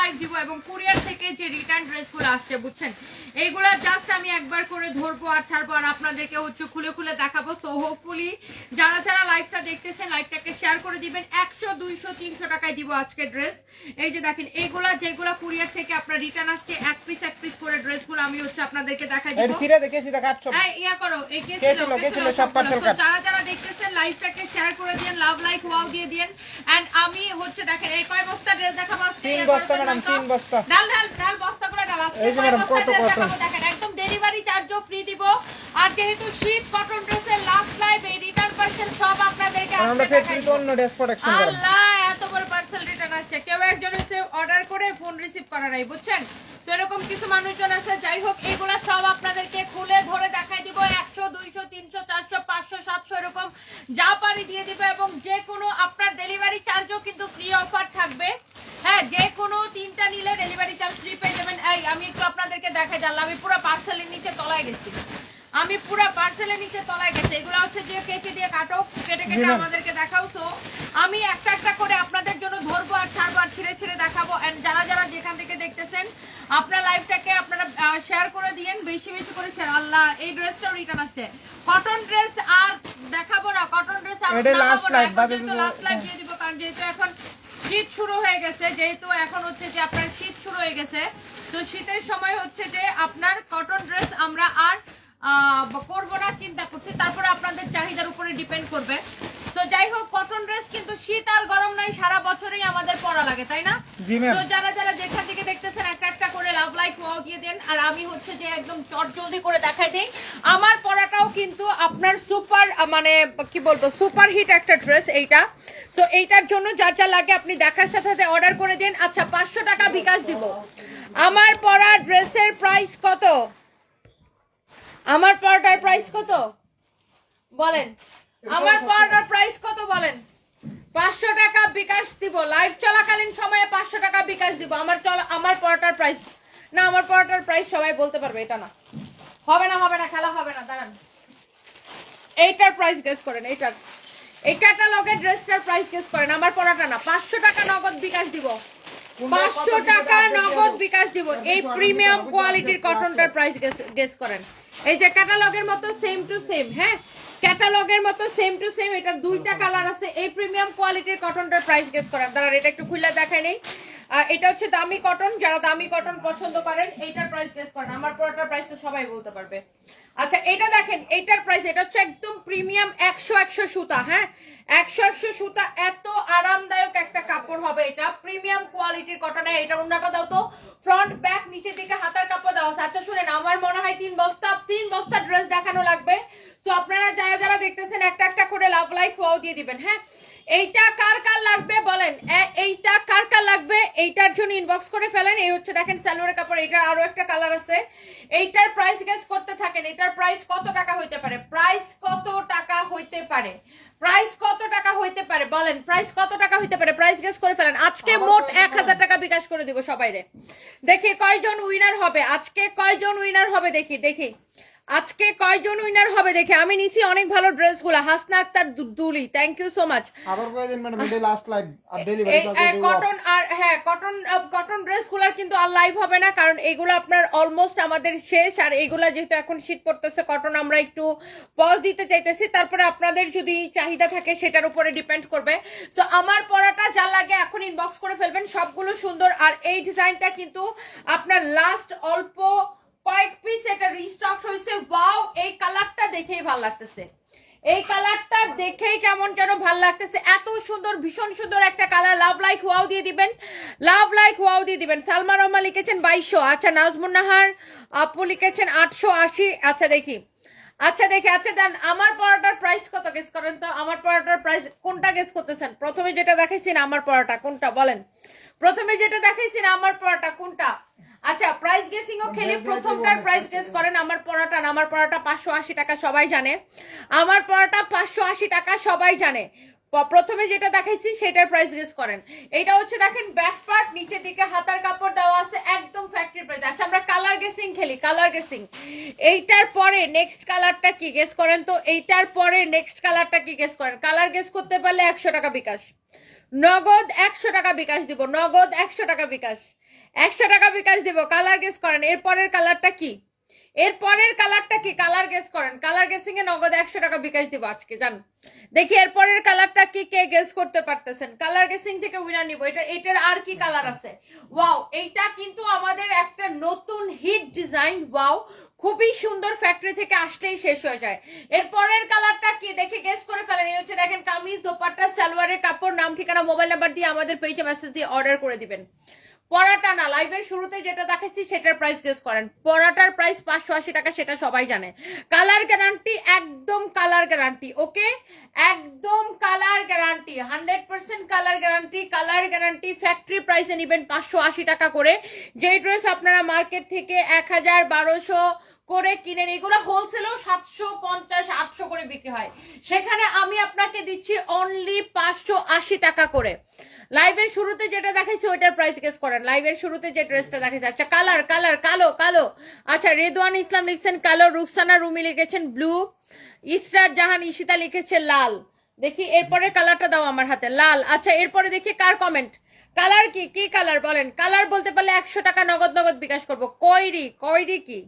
Live দিব এবং courier থেকে যে রিটার্ন ড্রেসগুলো আসছে বুঝছেন, এইগুলা জাস্ট আমি একবার করে ধরবো আর ছাড়বো আর আপনাদেরকে হচ্ছে খুলে খুলে দেখাবো। সো হোপফুলি যারা যারা লাইভটা দেখতেছেন লাইভটাকে শেয়ার করে দিবেন। 100 200 300 টাকায় দিব আজকে ড্রেস। এই যে দেখেন এইগুলা যেগুলা কুরিয়ার থেকে আপনার রিটার্ন আসছে এক পিস করে ড্রেসগুলো আমি হচ্ছে আপনাদেরকে দেখাই দিব। ইয়া করো এই যারা যারা দেখতেছেন লাইভটাকে শেয়ার করে দিন, লাভ লাইক ওয়াও দিয়ে দিন। এন্ড আমি হচ্ছে দেখেন এই কয় বস্তা ড্রেস দেখাবো আজকে। 3 বস্তা ম্যাডাম, 3 বস্তা ডাল বস্তা করে ডাল আজকে। এই যে ম্যাডাম কত দেখেন একদম ডেলিভারি চার্জও ফ্রি দিব। আর যেহেতু শীত কটন ড্রেসের লাস্ট লাইভ এই রিটার্ন পার্সেল সব আপনাদেরকে আমরা ফ্যাক্টরি তো অন্য ড্রেস প্রোডাকশন করি। আল্লাহ এত বড় পার্সেল রিটার্ন আসছে, কেউ একজন হচ্ছে অর্ডার করে ফোন রিসিভ করা নাই বুঝছেন। তো এরকম কিছু মানুষজন আছে। যাই হোক এগুলা সব আপনাদেরকে খুলে ধরে দেখাই দিব। 100 200 300 400 500 700 এরকম যা পারি দিয়ে দিব এবং যে কোনো আপনার ডেলিভারি চার্জও কিন্তু ফ্রি অফার থাকবে। হ্যাঁ, যে কোনো তিনটা নিলে ডেলিভারি চার্জ ফ্রি পেয়ে যাবেন। এই আমি একটু আপনাদেরকে দেখাই দিলাম, আমি পুরো পার্সেলের নিচে তলায় গেছি। এগুলো হচ্ছে যে কেটে দিয়ে কাটো, কেটে আমাদেরকে দেখাও। তো আমি একটা একটা করে আপনাদের জন্য ধরবো আর ছাড়বো আর ছিঁড়ে ছিঁড়ে দেখাবো। এন্ড যারা যারা যেখান থেকে দেখতেছেন আপনার লাইভটাকে আপনারা শেয়ার করে দিয়েন, বেশি বেশি করে শেয়ার। আল্লাহ এই ড্রেসটাও রিটার্ন আসছে। কটন ড্রেস আর দেখাবো না, কটন ড্রেস লাস্ট লাইভ দিয়ে দিব কারণ যেহেতু এখন শীত শুরু হয়ে গেছে, আপনার শীত শুরু হয়ে গেছে। তো শীতের সময় হচ্ছে যে আপনার কটন ড্রেস আমরা আর করবো না চিন্তা করছি, তারপরে আপনাদের চাহিদার উপরে ডিপেন্ড করবে। তো যাই হোক কটন ড্রেস কিন্তু শীত আর গরম নাই, সারা বছরই আমাদের পরা লাগে তাই না? তো যারা যারা যেখান থেকে দেখতেছেন একটা একটা করে লাভ লাইক ওয়াও দিয়ে দেন। আর আমি হচ্ছে যে একদম চটজলদি করে দেখাই দিই আমার পরাটাও কিন্তু আপনার সুপার মানে কি বলবো সুপার হিট একটা ড্রেস এইটা। তো এইটার জন্য যা যা লাগে আপনি দেখার সাথে সাথে অর্ডার করে দিন। আচ্ছা 500 টাকা বিকাশ দিব। আমার পরা ড্রেসের প্রাইস কত? আমার পরাটার প্রাইস কত বলেন? আমার পরাটার প্রাইস কত বলেন? 500 টাকা বিকাশ দিব। লাইভ চলাকালীন সময়ে 500 টাকা বিকাশ দিব। আমার পরাটার প্রাইস না, আমার পরাটার প্রাইস সবাই বলতে পারবে, এটা না হবে না খেলা হবে না। দাঁড়ান, এইটার প্রাইস গেস করেন, এইটার এই ক্যাটালগের ড্রেসটার প্রাইস গেস করেন। আমার পরাটা না, 500 টাকা নগদ বিকাশ দিব। 500 টাকা নগদ বিকাশ দিব। এই প্রিমিয়াম কোয়ালিটির কটনটার প্রাইস গেস করেন। এই যে ক্যাটালগের মতো সেম টু সেম, হ্যাঁ ক্যাটালগের মতো সেম টু সেম, এটার দুইটা কালার আছে। এই প্রিমিয়াম কোয়ালিটির কটনটার প্রাইস গেস করেন। দাঁড়ান এটা একটু খুলে দেখাই নেই। এটা হচ্ছে দামি কটন, যারা দামি কটন পছন্দ করেন এইটার প্রাইস গেস করেন। আমার পরাটার প্রাইস তো সবাই বলতে পারবে। আচ্ছা এটা দেখেন, এইটার প্রাইস এটা হচ্ছে একদম প্রিমিয়াম 100 সুতা, হ্যাঁ 100 সুতা, এত আরামদায়ক একটা কাপড় হবে এটা। প্রিমিয়াম কোয়ালিটির কটন। এটা ওন্নাটা দাও তো, ফ্রন্ট ব্যাক নিচের দিকে হাতার কাপড় দেওয়া আছে। আচ্ছা শুনেন, আমার মনে হয় 3 বস্তা ড্রেস দেখানো লাগবে। তো আপনারা যারা যারা দেখতেছেন একটা একটা করে লাভ লাইক ওয়াও দিয়ে দিবেন। হ্যাঁ এইটা কার কার লাগবে বলেন? এইটা কার কার লাগবে এইটার জন্য ইনবক্স করে ফেলেন। এই হচ্ছে দেখেন সালোয়ারের কাপড়, এটার আরো একটা কালার আছে। এইটার প্রাইস গেস করতে থাকেন। এটার প্রাইস কত টাকা হইতে পারে? প্রাইস কত টাকা হইতে পারে? প্রাইস কত টাকা হইতে পারে বলেন? প্রাইস কত টাকা হইতে পারে? প্রাইস গেস করে ফেলেন। আজকে মোট 1000 টাকা বিকাশ করে দিব সবাইরে। দেখি কয়জন উইনার হবে আজকে, কয়জন উইনার হবে দেখি আজকে কয়জন উইনার হবে দেখে। আমি নিছি অনেক ভালো ড্রেসগুলো। হাসনা আক্তার দুলি, থ্যাংক ইউ সো মাচ। আবার কয়দিন ম্যাডাম এটা লাস্ট লাইভ আর ডেলিভারি কটন আর হ্যাঁ কটন ড্রেসগুলোর কিন্তু আর লাইভ হবে না কারণ এগুলো আপনার অলমোস্ট আমাদের শেষ। আর এগুলা যেহেতু এখন শীত পড়তেছে কটন আমরা একটু পজ দিতে চাইতেছি, তারপরে আপনাদের যদি চাহিদা থাকে সেটার উপরে ডিপেন্ড করবে। সো আমার পরাটা যা লাগে এখন ইনবক্স করে ফেলবেন, সবগুলো সুন্দর। আর এই ডিজাইনটা কিন্তু আপনার লাস্ট অল্প কয়েক পিস এটা রিস্টক হয়েছে। ওয়াও, এই কালারটা দেখেই ভালো লাগতেছে, এই কালারটা দেখেই কেমন যেন ভালো লাগতেছে। এত সুন্দর, ভীষণ সুন্দর একটা কালার। লাভ লাইক ওয়াও দিয়ে দিবেন, লাভ লাইক ওয়াও দিয়ে দিবেন। সালমা রহমান লিখেছেন 2200। আচ্ছা নাজমুন নাহার আপু লিখেছেন 880। আচ্ছা দেখি আচ্ছা দেন আমার পরাটার প্রাইস কত গেস করেন তো। আমার পরাটার প্রাইস কোনটা গেস করতেছেন? প্রথমে যেটা দেখাইছি না আমার পরাটা কোনটা বলেন? প্রথমে যেটা দেখাইছি না আমার পরাটা কোনটা? আচ্ছা প্রাইস গেসিং ও খেলে প্রথমটার প্রাইস গেস করেন। আমার পরাটা না, আমার পরাটা 580 টাকা সবাই জানে। আমার পরাটা 580 টাকা সবাই জানে। প্রথমে যেটা দেখাইছি সেটার প্রাইস গেস করেন। এটা হচ্ছে দেখেন ব্যাক পার্ট, নিচের দিকে হাতার কাপড় দেওয়া আছে, একদম ফ্যাক্টরি প্রাইস। আচ্ছা আমরা কালার গেসিং খেলি, কালার গেসিং। এইটার পরে নেক্সট কালারটা কি গেস করেন তো? এইটার পরে নেক্সট কালারটা কি গেস করেন? কালার গেস করতে পারলে 100 টাকা বিকাশ, নগদ 100 টাকা বিকাশ দিব, নগদ 100 টাকা বিকাশ। 100 টাকা বিকাশ দিব। কালার গেস করেন এরপরের কালারটা কি, এরপরের কালারটা কি, কালার গেস করেন। কালার গেসিং এ নগদ 100 টাকা বিকাশ দিব আজকে, জান। দেখি এরপরের কালারটা কি, কে গেস করতে পারতেছেন। কালার গেসিং থেকে উইনার নিব। এটার আর কি কালার আছে? ওয়াও, এইটা কিন্তু আমাদের একটা নতুন হিট ডিজাইন। ওয়াও, খুবই সুন্দর, ফ্যাক্টরি থেকে আসলেই শেষ হয়ে যায়। এরপরের কালারটা কি দেখে গেস করে ফেলেন। এই হচ্ছে দেখেন কামিজ, দোপাট্টা, সালোয়ারের কাপড়, নাম ঠিকানা মোবাইল নাম্বার দিয়ে আমাদের পেজে মেসেজ দিয়ে অর্ডার করে দিবেন। পরাটা না, লাইভের শুরুতে যেটা দেখাচ্ছি সেটার প্রাইস গেস করেন। পরাটার প্রাইস 580 টাকা, সেটা সবাই জানে। কালার গ্যারান্টি, একদম কালার গ্যারান্টি, ওকে, একদম colour guarantee, 100% colour guarantee. Colour guarantee factory প্রাইসে নেবেন 580 টাকা করে। যে ড্রেস আপনারা মার্কেট থেকে 1000 1200 করে কিনেন, এগুলো হোলসেলেও 750 800 করে বিক্রি হয়, সেখানে আমি আপনাকে দিচ্ছি অনলি 580 টাকা করে। লাইভের শুরুতে যেটা দেখাইছি ওইটার প্রাইস গেস করেন। লাইভের শুরুতে যে ড্রেসটা দেখাইছে, আচ্ছা কালার কালার কালো কালো, আচ্ছা রেদওয়ান ইসলাম লিখছেন কালো, রুকসানা রুমি লিখেছেন ব্লু, ইসরাত জাহান ইশিতা লিখেছে লাল। দেখি এরপরের কালারটা দাও আমার হাতে, লাল। আচ্ছা এরপরে দেখি কার কমেন্ট, কালার কি, কি কালার বলেন। কালার বলতে পারলে 100 টাকা নগদ নগদ বিকাশ করবো। কইরি কইরি কি,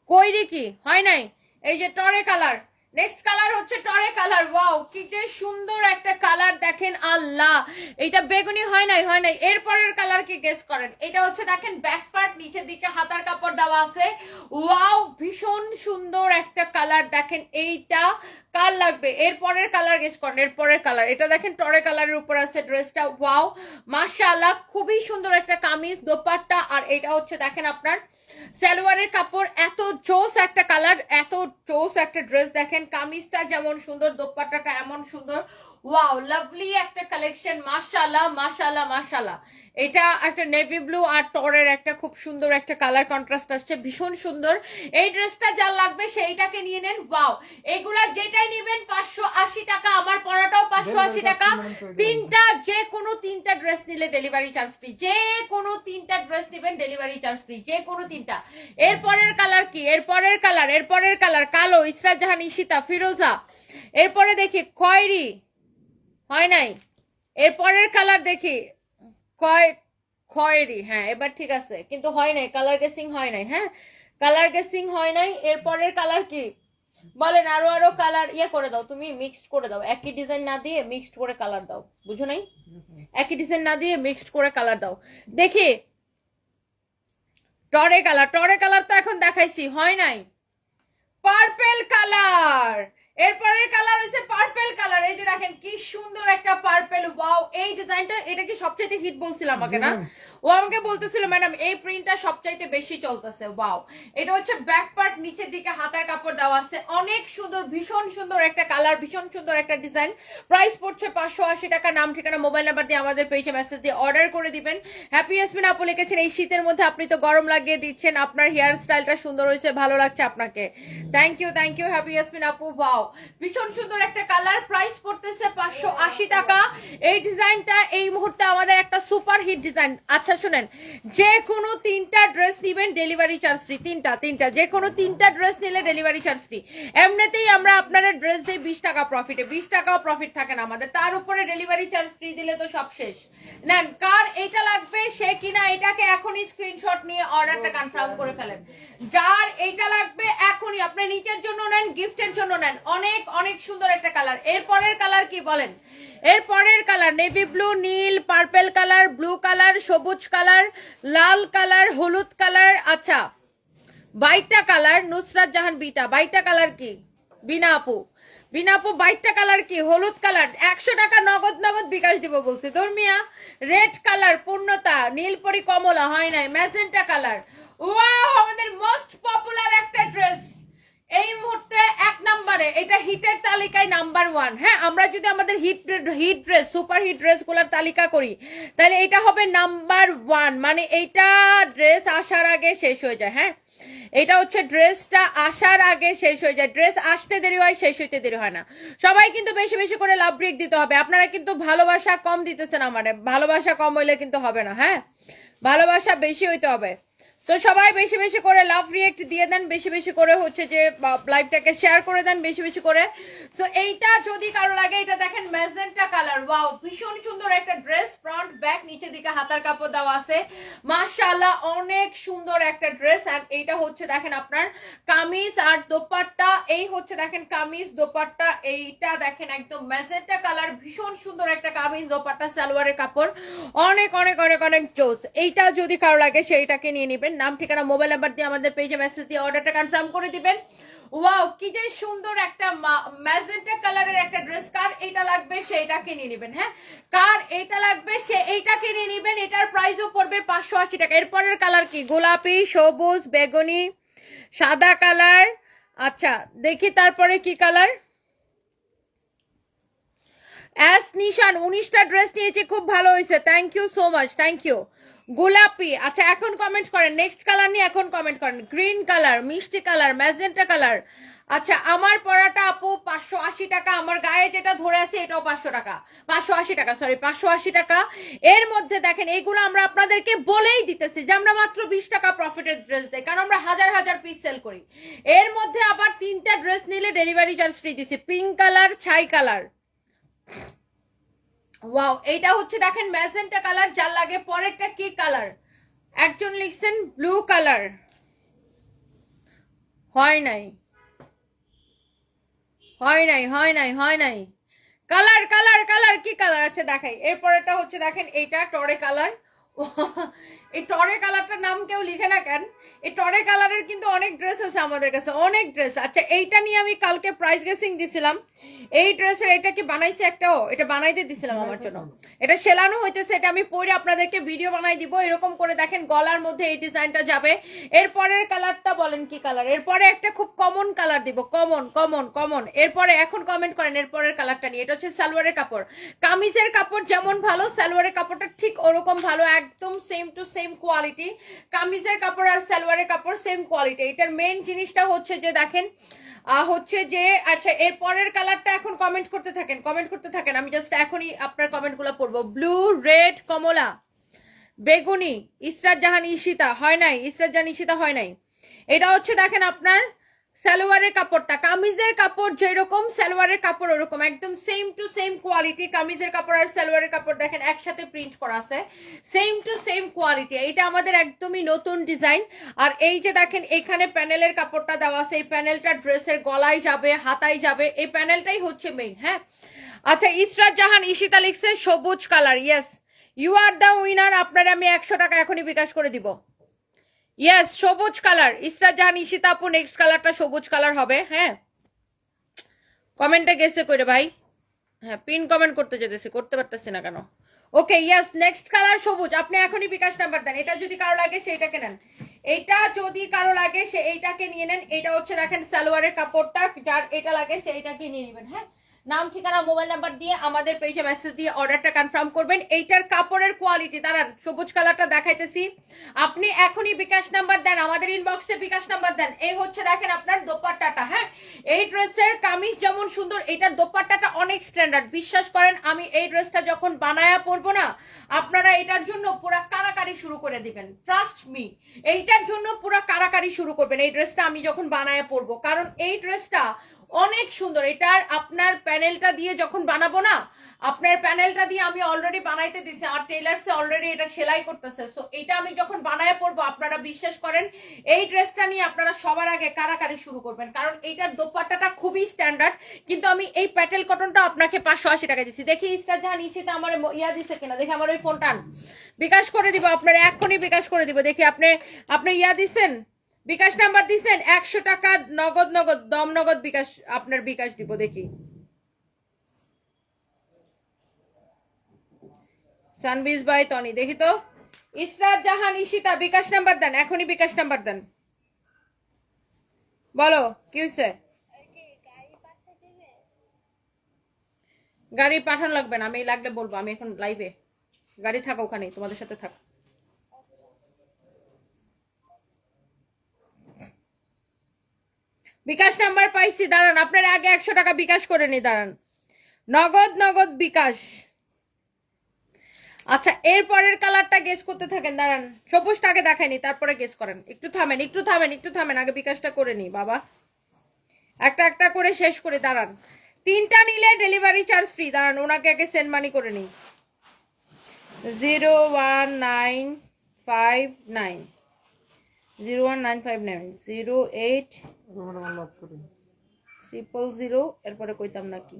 কইরি কি হয় নাই। এই যে টরে কালার, নেক্সট কালার হচ্ছে টরে কালার। ওয়াও, কি যে সুন্দর একটা কালার দেখেন, আল্লাহ, এটা বেগুনি হয় নাই, হয় নাই। এরপরের কালার কি গেস করেন। এটা হচ্ছে দেখেন ব্যাক পার্ট, নিচের দিকে হাতার কাপড় দেওয়া আছে। ওয়াও, ভীষণ সুন্দর একটা কালার দেখেন, এইটা কার লাগবে। এরপরের কালার গেস করেন, এরপরের কালার। এটা দেখেন টরে কালারের উপর আছে ড্রেসটা। ওয়াও, মাশাআল্লাহ, খুবই সুন্দর একটা কামিজ, দোপাট্টা, আর এটা হচ্ছে দেখেন আপনার সালোয়ারের কাপড়। এত জোস একটা কালার, এত জোস একটা ড্রেস দেখেন। কামিজটা যেমন সুন্দর, দোপাট্টাটা এমন সুন্দর। ওয়াও, লাভলি একটা কালেকশন, মাশাআল্লাহ মাশাআল্লাহ মাশাআল্লাহ। এটা একটা নেভি ব্লু আর টরের একটা খুব সুন্দর একটা কালার কন্ট্রাস্ট আসছে, ভীষণ সুন্দর। এই ড্রেসটা যার লাগবে সেইটাকে নিয়ে নেন। ওয়াও, এগুলা যেটাই নেবেন 580 টাকা। আমার পরাটাও 580 টাকা। তিনটা, যে কোনো তিনটা ড্রেস নিলে ডেলিভারি চার্জ ফ্রি। যে কোনো তিনটা ড্রেস নেবেন ডেলিভারি চার্জ ফ্রি, যে কোনো তিনটা। এরপরের কালার কি, এরপরের কালার, এরপরের কালার কালো, ইসরাত জাহান ইশিতা ফিরোজা। এরপরে দেখি খয়েরি, হয় নাই। এরপরের কালার দেখি খয়েরি, হ্যাঁ এবার ঠিক আছে, কিন্তু হয় নাই, কালার গেসিং হয় নাই। হ্যাঁ, কালার গেসিং হয় নাই। এরপরের কালার কি বলেন। আরো আরো কালার ইয়ে করে দাও, তুমি মিক্সড করে দাও, একই ডিজাইন না দিয়ে মিক্সড করে কালার দাও, বুঝো নাই, একই ডিজাইন না দিয়ে মিক্সড করে কালার দাও। দেখি টরে কালার, টরে কালার তো এখন দেখাইছি, হয় নাই। পার্পেল কালার, এরপরের কালার হচ্ছে পার্পেল কালার। এই যে দেখেন কি সুন্দর একটা পার্পেল। ওয়াও, এই ডিজাইনটা, এটা কি সবচাইতে হিট বলছিল আমাকে না, ও আমাকে বলতেছিল ম্যাডাম এই প্রিন্টটা সবচাইতে বেশি চলতেছে। ওয়াও, এটা হচ্ছে ব্যাক পার্ট, নিচের দিকে হাতার কাপড় দেওয়া আছে, অনেক সুন্দর, ভীষণ সুন্দর একটা কালার, ভীষণ সুন্দর একটা ডিজাইন। প্রাইস পড়ছে 580 টাকা। নাম ঠিকানা মোবাইল নাম্বার দিয়ে আমাদের পেজে মেসেজ দিয়ে অর্ডার করে দিবেন। হ্যাপি ইয়াসমিন আপু লিখেছেন এই শীতের মধ্যে আপনি তো গরম লাগিয়ে দিচ্ছেন, আপনার হেয়ার স্টাইলটা সুন্দর হয়েছে, ভালো লাগছে আপনাকে। থ্যাংক ইউ হ্যাপি ইয়াসমিন আপু। ওয়াও, ভীষণ সুন্দর একটা কালার। প্রাইস পড়তেছে 580 টাকা। এই ডিজাইনটা এই মুহূর্তে আমাদের একটা সুপার হিট ডিজাইন। আচ্ছা শুনেন, যে কোনো তিনটা ড্রেস নিবেন ডেলিভারি চার্জ ফ্রি। তিনটা যে কোনো তিনটা ড্রেস নিলে ডেলিভারি চার্জ ফ্রি। এমনিতেই আমরা আপনারা ড্রেস দিই 20 টাকা প্রফিটে, 20 টাকাও প্রফিট থাকে না আমাদের, তার উপরে ডেলিভারি চার্জ ফ্রি দিলে তো সব শেষ। নেন, কার এটা লাগবে সে কিনা এটাকে এখনই স্ক্রিনশট নিয়ে অর্ডারটা কনফার্ম করে ফেলেন। যার এইটা লাগবে এখনই, আপনি নিজের জন্য নেন, গিফটের জন্য নেন। অনেক অনেক সুন্দর একটা কালার। এরপরের কালার কি বলেন। এরপরের কালার নেভি ব্লু, নীল, পার্পেল কালার, ব্লু কালার, সবুজ কালার, লাল কালার, হলুদ কালার। আচ্ছা, বাইটা colour, Nusrat Jahan beta. বাইটা colour কি, বিনা আপু, বিনা আপু বাইটা কালার কি, হলুদ কালার। 100 টাকা নগদ নগদ বিকাশ দিব বলছে। ধর্মিয়া রেড কালার, পূর্ণতা, নীলপরি কমলা, হয় নাই। Magenta colour. ওয়াও, আমাদের মোস্ট পপুলার একটা ড্রেস এই মুহূর্তে 1 নম্বরে, এটা হিটের তালিকায় নাম্বার 1। হ্যাঁ, আমরা যদি আমাদের hit dress, super hit dress গুলার তালিকা করি তাহলে এটা হবে নাম্বার 1। মানে এইটা ড্রেস আসার আগে শেষ হয়ে যায়। হ্যাঁ, এটা হচ্ছে ড্রেসটা আসার আগে শেষ হয়ে যায়। ড্রেস আসতে দেরি হয়, শেষ হইতে দেরি হয় না। সবাই কিন্তু বেশি বেশি করে লাভ ব্রেক দিতে হবে। আপনারা কিন্তু ভালোবাসা কম দিতেছেন আমারে, ভালোবাসা কম হইলে কিন্তু হবে না। হ্যাঁ, ভালোবাসা বেশি হইতে হবে। সো সবাই বেশি বেশি করে লাভ রিয়েক্ট দিয়ে দেন, বেশি বেশি করে হচ্ছে যে লাইভটাকে শেয়ার করে দেন বেশি বেশি করে। সো এইটা যদি কারো লাগে, এটা দেখেন ম্যাজেন্টা কালার, ওয়াও ভীষণ সুন্দর একটা ড্রেস, ফ্রন্ট ব্যাক নিচের দিকে হাতার কাপড় দেওয়া আছে, মাশাআল্লাহ অনেক সুন্দর একটা ড্রেস। আর এইটা হচ্ছে দেখেন আপনার কামিজ আর দোপাট্টা, এই হচ্ছে দেখেন কামিজ দোপাট্টা, এইটা দেখেন একদম ম্যাজেন্টা কালার, ভীষণ সুন্দর একটা কামিজ দোপাট্টা সালোয়ারের কাপড়, অনেক অনেক অনেক অনেক জোস। এইটা যদি কারো লাগে সেইটাকে নিয়ে নেবেন, নাম ঠিকানা মোবাইল নাম্বার দিয়ে আমাদের পেজে মেসেজ দিয়ে অর্ডারটা কনফার্ম করে দিবেন। ওয়াও কি যে সুন্দর একটা ম্যাজেন্টা কালারের একটা ড্রেস, কার এটা লাগবে সেইটাকে নিয়ে নেবেন। হ্যাঁ, কার এটা লাগবে সে এইটাকে নিয়ে নেবেন, এটার প্রাইসও পড়বে 580 টাকা। এরপরের কালার কি, গোলাপি, সবুজ, বেগুনি, সাদা কালার। আচ্ছা দেখি তারপরে কি কালার, এস নিশান 19টা ড্রেস নিয়েছে, খুব ভালো হয়েছে, thank you so much, thank you. গোলাপি, আচ্ছা এখন কমেন্ট করেন, নেক্সট কালার নিয়ে এখন কমেন্ট করেন। গ্রিন কালার, মিষ্টি কালার, ম্যাজেন্টা কালার। আচ্ছা আমার পরাটা আপু 580 টাকা, আমার গায়ে যেটা ধরে আছে এটাও 500 টাকা, 580 টাকা, সরি 580 টাকা। এর মধ্যে দেখেন এইগুলো আমরা আপনাদেরকে বলেই দিতেছি যে আমরা মাত্র 20 টাকা প্রফিটের ড্রেস দেই, কারণ আমরা হাজার হাজার পিস সেল করি। এর মধ্যে আবার 3টা ড্রেস নিলে ডেলিভারি চার্জ ফ্রি দিছি, পিঙ্ক কালার, ছাই কালার। ওয়াও এইটা হচ্ছে দেখেন ম্যাজেন্টা কালার, যার লাগে পরেরটা কি কালার, একজন লিখছেন ব্লু কালার, হয় নাই হয় নাই হয় নাই হয় নাই, কালার কালার কালার কি কালার আছে দেখাই। এরপরেরটা হচ্ছে দেখেন এইটা টরে কালার, এই টরে কালারটার নাম কেউ লিখে না কেন, এই টরে কালারের কিন্তু অনেক ড্রেস আছে আমাদের কাছে, অনেক ড্রেস। আচ্ছা এইটা নিয়ে আমি কালকে প্রাইস গেসিং দিছিলাম, এই ড্রেসের এটা কি বানাইছে একটাও, এটা বানাইতে দিছিলাম আমার জন্য, এটা সেলানো হইতেছে, এটা আমি পরে আপনাদেরকে ভিডিও বানাই দিব। এরকম করে দেখেন গলার মধ্যে এই ডিজাইনটা যাবে। এরপরের কালারটা বলেন কি কালার, এরপরে একটা খুব কমন কালার দিব, কমন কমন কমন। এরপরে এখন কমেন্ট করেন এরপরের কালারটা নিয়ে। এটা হচ্ছে সালোয়ারের কাপড়, কামিজের কাপড় যেমন ভালো সালোয়ারের কাপড়টা ঠিক ওরকম ভালো, একদম সেম টু সেম কোয়ালিটি। কামিজের কাপড় আর সালোয়ারের কাপড় সেম কোয়ালিটি। এটার মেইন জিনিসটা হচ্ছে যে দেখেন হচ্ছে যে, আচ্ছা এর পরের কালারটা এখন কমেন্ট করতে থাকেন, কমেন্ট করতে থাকেন, আমি জাস্ট এখনই আপনার কমেন্টগুলো পড়বো। ব্লু, রেড, কমলা, বেগুনি, ইসরাত জাহান ঈশিতা, হয় নাই, ইসরাত জাহান ঈশিতা হয় নাই। এটা হচ্ছে দেখেন আপনার সালোয়ারের কাপড়টা, কামিজের কাপড় যেরকম সালোয়ারের কাপড় ওরকম, একদম সেম টু সেম কোয়ালিটি। কামিজের কাপড় আর সালোয়ারের কাপড় দেখেন একসাথে প্রিন্ট করা আছে, সেম টু সেম কোয়ালিটি। এটা আমাদের একদমই নতুন ডিজাইন। আর এই যে দেখেন এখানে প্যানেলের কাপড়টা দেওয়া আছে, এই প্যানেলটা ড্রেসের গলায় যাবে, হাতায় যাবে, এই প্যানেলটাই হচ্ছে মেইন। হ্যাঁ আচ্ছা ইসরাত জাহান ঈশিতা লিখছে সবুজ colour, yes you are the winner, আপনারা আমি 100 টাকা এখনই বিকাশ করে দিব। ইয়েস সবুজ কালার, ইসরাত জাহান ঈশিতা আপু নেক্সট কালারটা সবুজ কালার হবে। হ্যাঁ কমেন্টে গেছে কইরে ভাই, হ্যাঁ পিন কমেন্ট করতে যেতেছি, করতে পারতেছি না কেন। ওকে ইয়েস নেক্সট কালার সবুজ, আপনি এখনই বিকাশ নাম্বার দেন। এটা যদি কারো লাগে সেইটাকে নেন, এটা যদি কারো লাগে সে এইটাকে নিয়ে নেন। এটা হচ্ছে দেখেন সালোয়ারের কাপড়টা, যার এটা লাগে সে এইটাকে নিয়ে নেবেন। হ্যাঁ নাম ঠিকানা মোবাইল নাম্বার দিয়ে আমাদের পেজে মেসেজ দিয়ে অর্ডারটা কনফার্ম করবেন। এইটার কাপড়ের কোয়ালিটি, দাঁড়ান সবুজ কালারটা দেখাইতেছি, আপনি এখনই বিকাশ নাম্বার দেন, আমাদের ইনবক্সে বিকাশ নাম্বার দেন। এই হচ্ছে দেখেন আপনার দোপাট্টাটা, হ্যাঁ এই ড্রেসের কামিজ যেমন সুন্দর, এটার দোপাট্টাটা অনেক স্ট্যান্ডার্ড। বিশ্বাস করেন আমি এই ড্রেসটা যখন বানায়া পরবো না, আপনারা এটার জন্য পুরো কারাকারি শুরু করে দিবেন, ট্রাস্ট মি, এইটার জন্য পুরো কারাকারি শুরু করবেন এই ড্রেসটা আমি যখন বানায়া পরবো, কারণ এই ড্রেসটা অনেক সুন্দর। এটার আপনার প্যানেলটা দিয়ে যখন বানাবো না, আপনার প্যানেলটা দিয়ে আমি অলরেডি বানাইতে দিছি, আর টেলার্সে অলরেডি এটা সেলাই করতেছে। সো এটা আমি যখন বানায় পড়বো, আপনারা বিশ্বাস করেন এই ড্রেসটা নিয়ে আপনারা সবার আগে কারাকারি শুরু করবেন, কারণ এইটার দোপাট্টাটা খুবই স্ট্যান্ডার্ড। কিন্তু আমি এই প্যাটেল কটনটা আপনাকে 580 টাকা দিচ্ছি। দেখি ইসরাত জাহান ঈশিতা আমার ইয়া দিছে কিনা, দেখি আমার ওই ফোনটা বিকাশ করে দিব, আপনারা এখনই বিকাশ করে দিব। দেখি আপনি ইয়া দিচ্ছেন, বিকাশ নাম্বার দিচ্ছেন, 100 টাকা নগদ, নগদ দম নগদ বিকাশ, আপনার বিকাশ দিব। দেখি সানবিজ বাই টনি, দেখি তো ইসরাত জাহান ঈশিতা বিকাশ নাম্বার দেন, এখনই বিকাশ নাম্বার দেন, বলো কি হয়েছে। গাড়ি পাঠানো লাগবে না, আমি লাগলে বলবো, আমি এখন লাইভে, গাড়ি থাকো ওখানে, তোমাদের সাথে থাক। বিকাশ নাম্বার পাইছি, দাঁড়ান আপনার আগে 100 টাকা বিকাশ করে নি, দাঁড়ান নগদ নগদ বিকাশ। আচ্ছা এরপরের কালারটা গেস করতে থাকেন, দাঁড়ান সবুজটাকে দেখাইনি তারপরে গেস করেন। একটু থামেন একটু থামেন একটু থামেন, আগে বিকাশটা করে নি বাবা, একটা একটা করে শেষ করে। দাঁড়ান, 3টা নিলে ডেলিভারি চার্জ ফ্রি। দাঁড়ান ওনাকে আগে সেন্ড মানি করে নিই। 01959 01959 08 000, এরপরে কইতাম নাকি।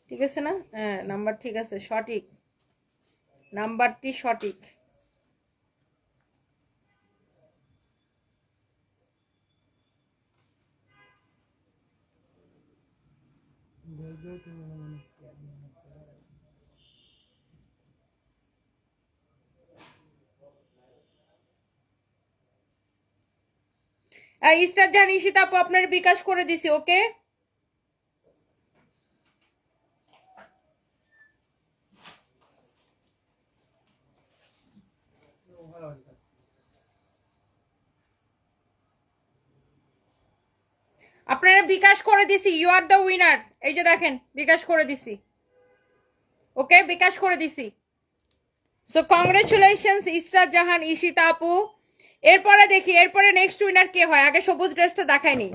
ঠিক আছে না? হ্যাঁ নাম্বার ঠিক আছে, সঠিক নাম্বারটি সঠিক। ইস্টার জান ঈশিতা আপু আপনার বিকাশ করে দিছি, ওকে। আপনারা বিকাশ করে দিছি, ইউ আর দ্য উইনার। এই যে দেখেন বিকাশ করে দিছি, ওকে বিকাশ করে দিছি। সো কংগ্রেচুলেশনস ইসরাত জাহান ঈশিতা আপু। এরপরে দেখি এরপরে নেক্সট উইনার কে হয়। আগে সবুজ ড্রেসটা দেখায়নি,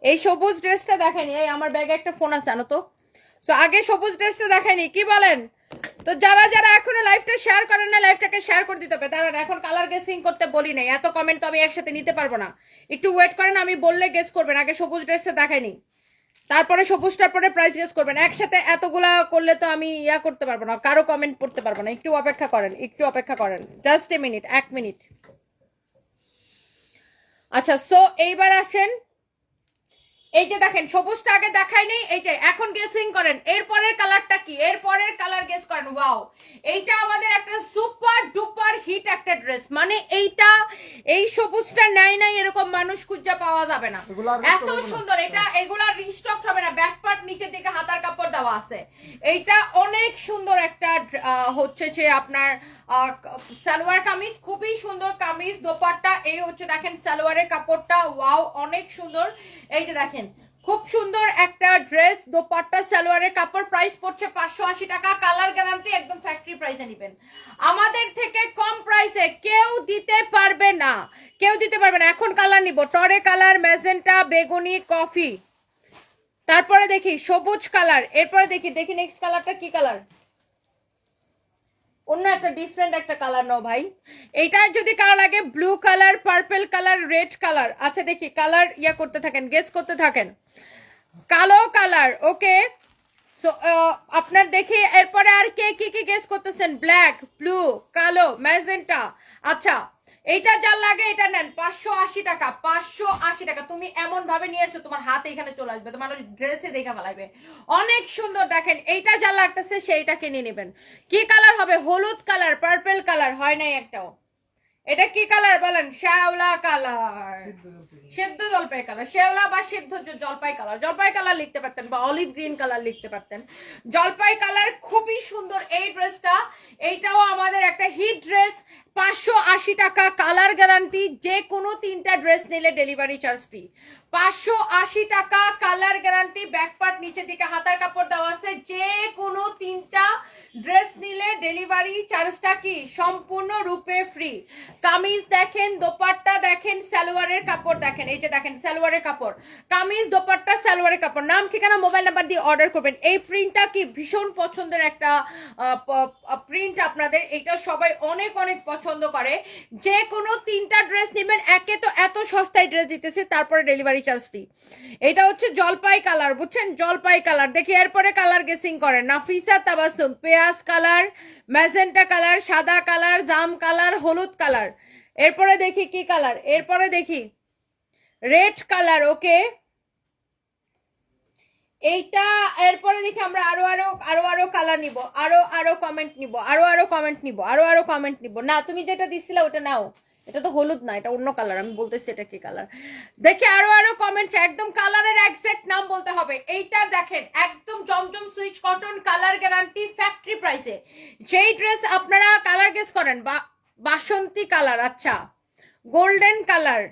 এই সবুজ ড্রেসটা দেখায়নি। এই আমার ব্যাগে একটা ফোন আছে আনো তো। সো আগে সবুজ ড্রেসটা দেখায়নি, কি বলেন? তো যারা যারা এখনো লাইভটা শেয়ার করেন না, লাইভটাকে শেয়ার করে দিতে হবে। দাঁড়ান এখন কালার গেসিং করতে বলি নাই, এত কমেন্ট তো আমি একসাথে নিতে পারবো না, একটু ওয়েট করেন, আমি বললে গেস করবেন। আগে সবুজ ড্রেসটা দেখায়নি, তারপরে সবুজটার পরে প্রাইস গেস করবেন। একসাথে এতগুলা করলে তো আমি ইয়া করতে পারবো না, কারো কমেন্ট পড়তে পারবো না। একটু অপেক্ষা করেন, একটু অপেক্ষা করেন, জাস্ট এ মিনিট, 1 মিনিট। আচ্ছা সো এইবার আসেন, এই যে দেখেন সবুজটা আগে দেখায়নি, এইটা এখন গেসিং করেন এরপরের কালারটা কি, এরপরের কালার গেস করেন। ওয়াও, এইটা আমাদের একটা সুপার ডুপার হিট একটা ড্রেস। মানে এইটা এই সবুজটা নাই নাই এরকম মানুষ খুঁজে পাওয়া যাবে না, এত সুন্দর। এটা এগুলা রিস্টক হবে না, ব্যাক পার্ট নিচের দিকে হাতার কাপড় দেওয়া আছে। এইটা অনেক সুন্দর একটা হচ্ছে যে আপনার সালোয়ার কামিজ, খুবই সুন্দর কামিজ। দোপাট্টা এই হচ্ছে দেখেন সালোয়ারের কাপড়টা, ওয়াও অনেক সুন্দর। এই যে দেখেন খুব সুন্দর একটা ড্রেস, দোপাট্টা সালোয়ারের কাপড়। প্রাইস পড়ছে 580 টাকা, কালার গ্যারান্টি, একদম ফ্যাক্টরি প্রাইসে নেবেন। আমাদের থেকে কম প্রাইসে কেউ দিতে পারবে না, কেউ দিতে পারবে না। এখন কালার নিব, টরে কালার, ম্যাজেন্টা, বেগুনি, কফি, তারপরে দেখি সবুজ কালার, এরপরে দেখি দেখি নেক্সট কালারটা কি কালার। অন্য একটা ডিফারেন্ট একটা কালার নাও ভাই। এইটা যদি কালার লাগে blue colour, purple colour, red colour. আচ্ছা দেখি কালার ইয়া করতে থাকেন, গেস করতে থাকেন। কালো কালার, ওকে। সো আপনার দেখি এরপরে আর কে কি কি গেস করতেছেন। ব্ল্যাক, ব্লু, কালো, ম্যাজেন্টা। আচ্ছা এইটা যার লাগে এটা নেন, 580 টাকা, 580 টাকা। তুমি এমন ভাবে নিয়ে এসো তোমার হাতে এখানে চলে আসবে, তোমার ড্রেসে দেখা ফেলাইবে, অনেক সুন্দর। দেখেন এইটা যা লাগতেছে সেইটা কিনে নেবেন। কি কালার হবে? হলুদ কালার, পার্পল কালার, হয় নাই একটাও। এটা কি কালার বলেন? শ্যাওলা কালার, সেদ্ধ জলপাই কালার, শ্যাওলা বা সেদ্ধ জলপাই কালার। জলপাই কালার লিখতে পারতেন বা অলিভ গ্রিন কালার লিখতে পারতেন। জলপাই কালার, খুবই সুন্দর এই ড্রেসটা। এইটাও আমাদের একটা হিট ড্রেস, 580 টাকা, কালার গ্যারান্টি। যে কোনো 3টা ড্রেস নিলে ডেলিভারি চার্জ ফ্রি। 580 টাকা, কালার গ্যারান্টি, ব্যাক পার্ট নিচের দিকে হাতার কাপড় দেওয়া আছে। যে কোনো 3টা ড্রেস নিলে ডেলিভারি চার্জটা কি সম্পূর্ণ রূপে ফ্রি। কামিজ দেখেন, দোপাট্টা দেখেন, সালোয়ারের কাপড় দেখেন। এই যে দেখেন সালোয়ারের কাপড়, কামিজ, দোপাট্টা, সালোয়ারের কাপড়। নাম, ঠিকানা, মোবাইল নাম্বার দিয়ে অর্ডার করবেন। এই প্রিন্টটা কি ভীষণ পছন্দের একটা প্রিন্ট আপনাদের, এটা সবাই অনেক অনেক পছন্দ করে। যে কোনো 3টা ড্রেস নেবেন, একে তো এত সস্তায় ড্রেস দিতেছে, তারপরে ডেলিভারি চার্জ ফ্রি। এটা হচ্ছে জলপাই কালার, বুঝছেন? জলপাই কালার। দেখি এরপরে কালার গেসিং করেন। নাফিসা তাবাসসুম, পেঁয়াজ কালার, ম্যাজেন্টা কালার, সাদা কালার, জাম কালার, হলুদ কালার। এরপরে দেখি কি কালার, এরপরে দেখি রেড কালার, ওকে। এইটা এরপরে দেখি আমরা আরো কালার নিব, আরো কমেন্ট নিব, আরো কমেন্ট নিব, আরো কমেন্ট নিব। না তুমি যেটা দিছিলে ওটা নাও, এটা তো হলুদ না, এটা অন্য কালার, আমি বলতেছি এটা কি কালার। দেখি আরো কমেন্ট, একদম কালারের এক্সাক্ট নাম বলতে হবে। এইটা দেখেন একদম Zamzam Swiss cotton, colour guarantee, factory প্রাইসে। যেই ড্রেস আপনারা কালার গেস করেন, বাসন্তী কালার, আচ্ছা গোল্ডেন কালার।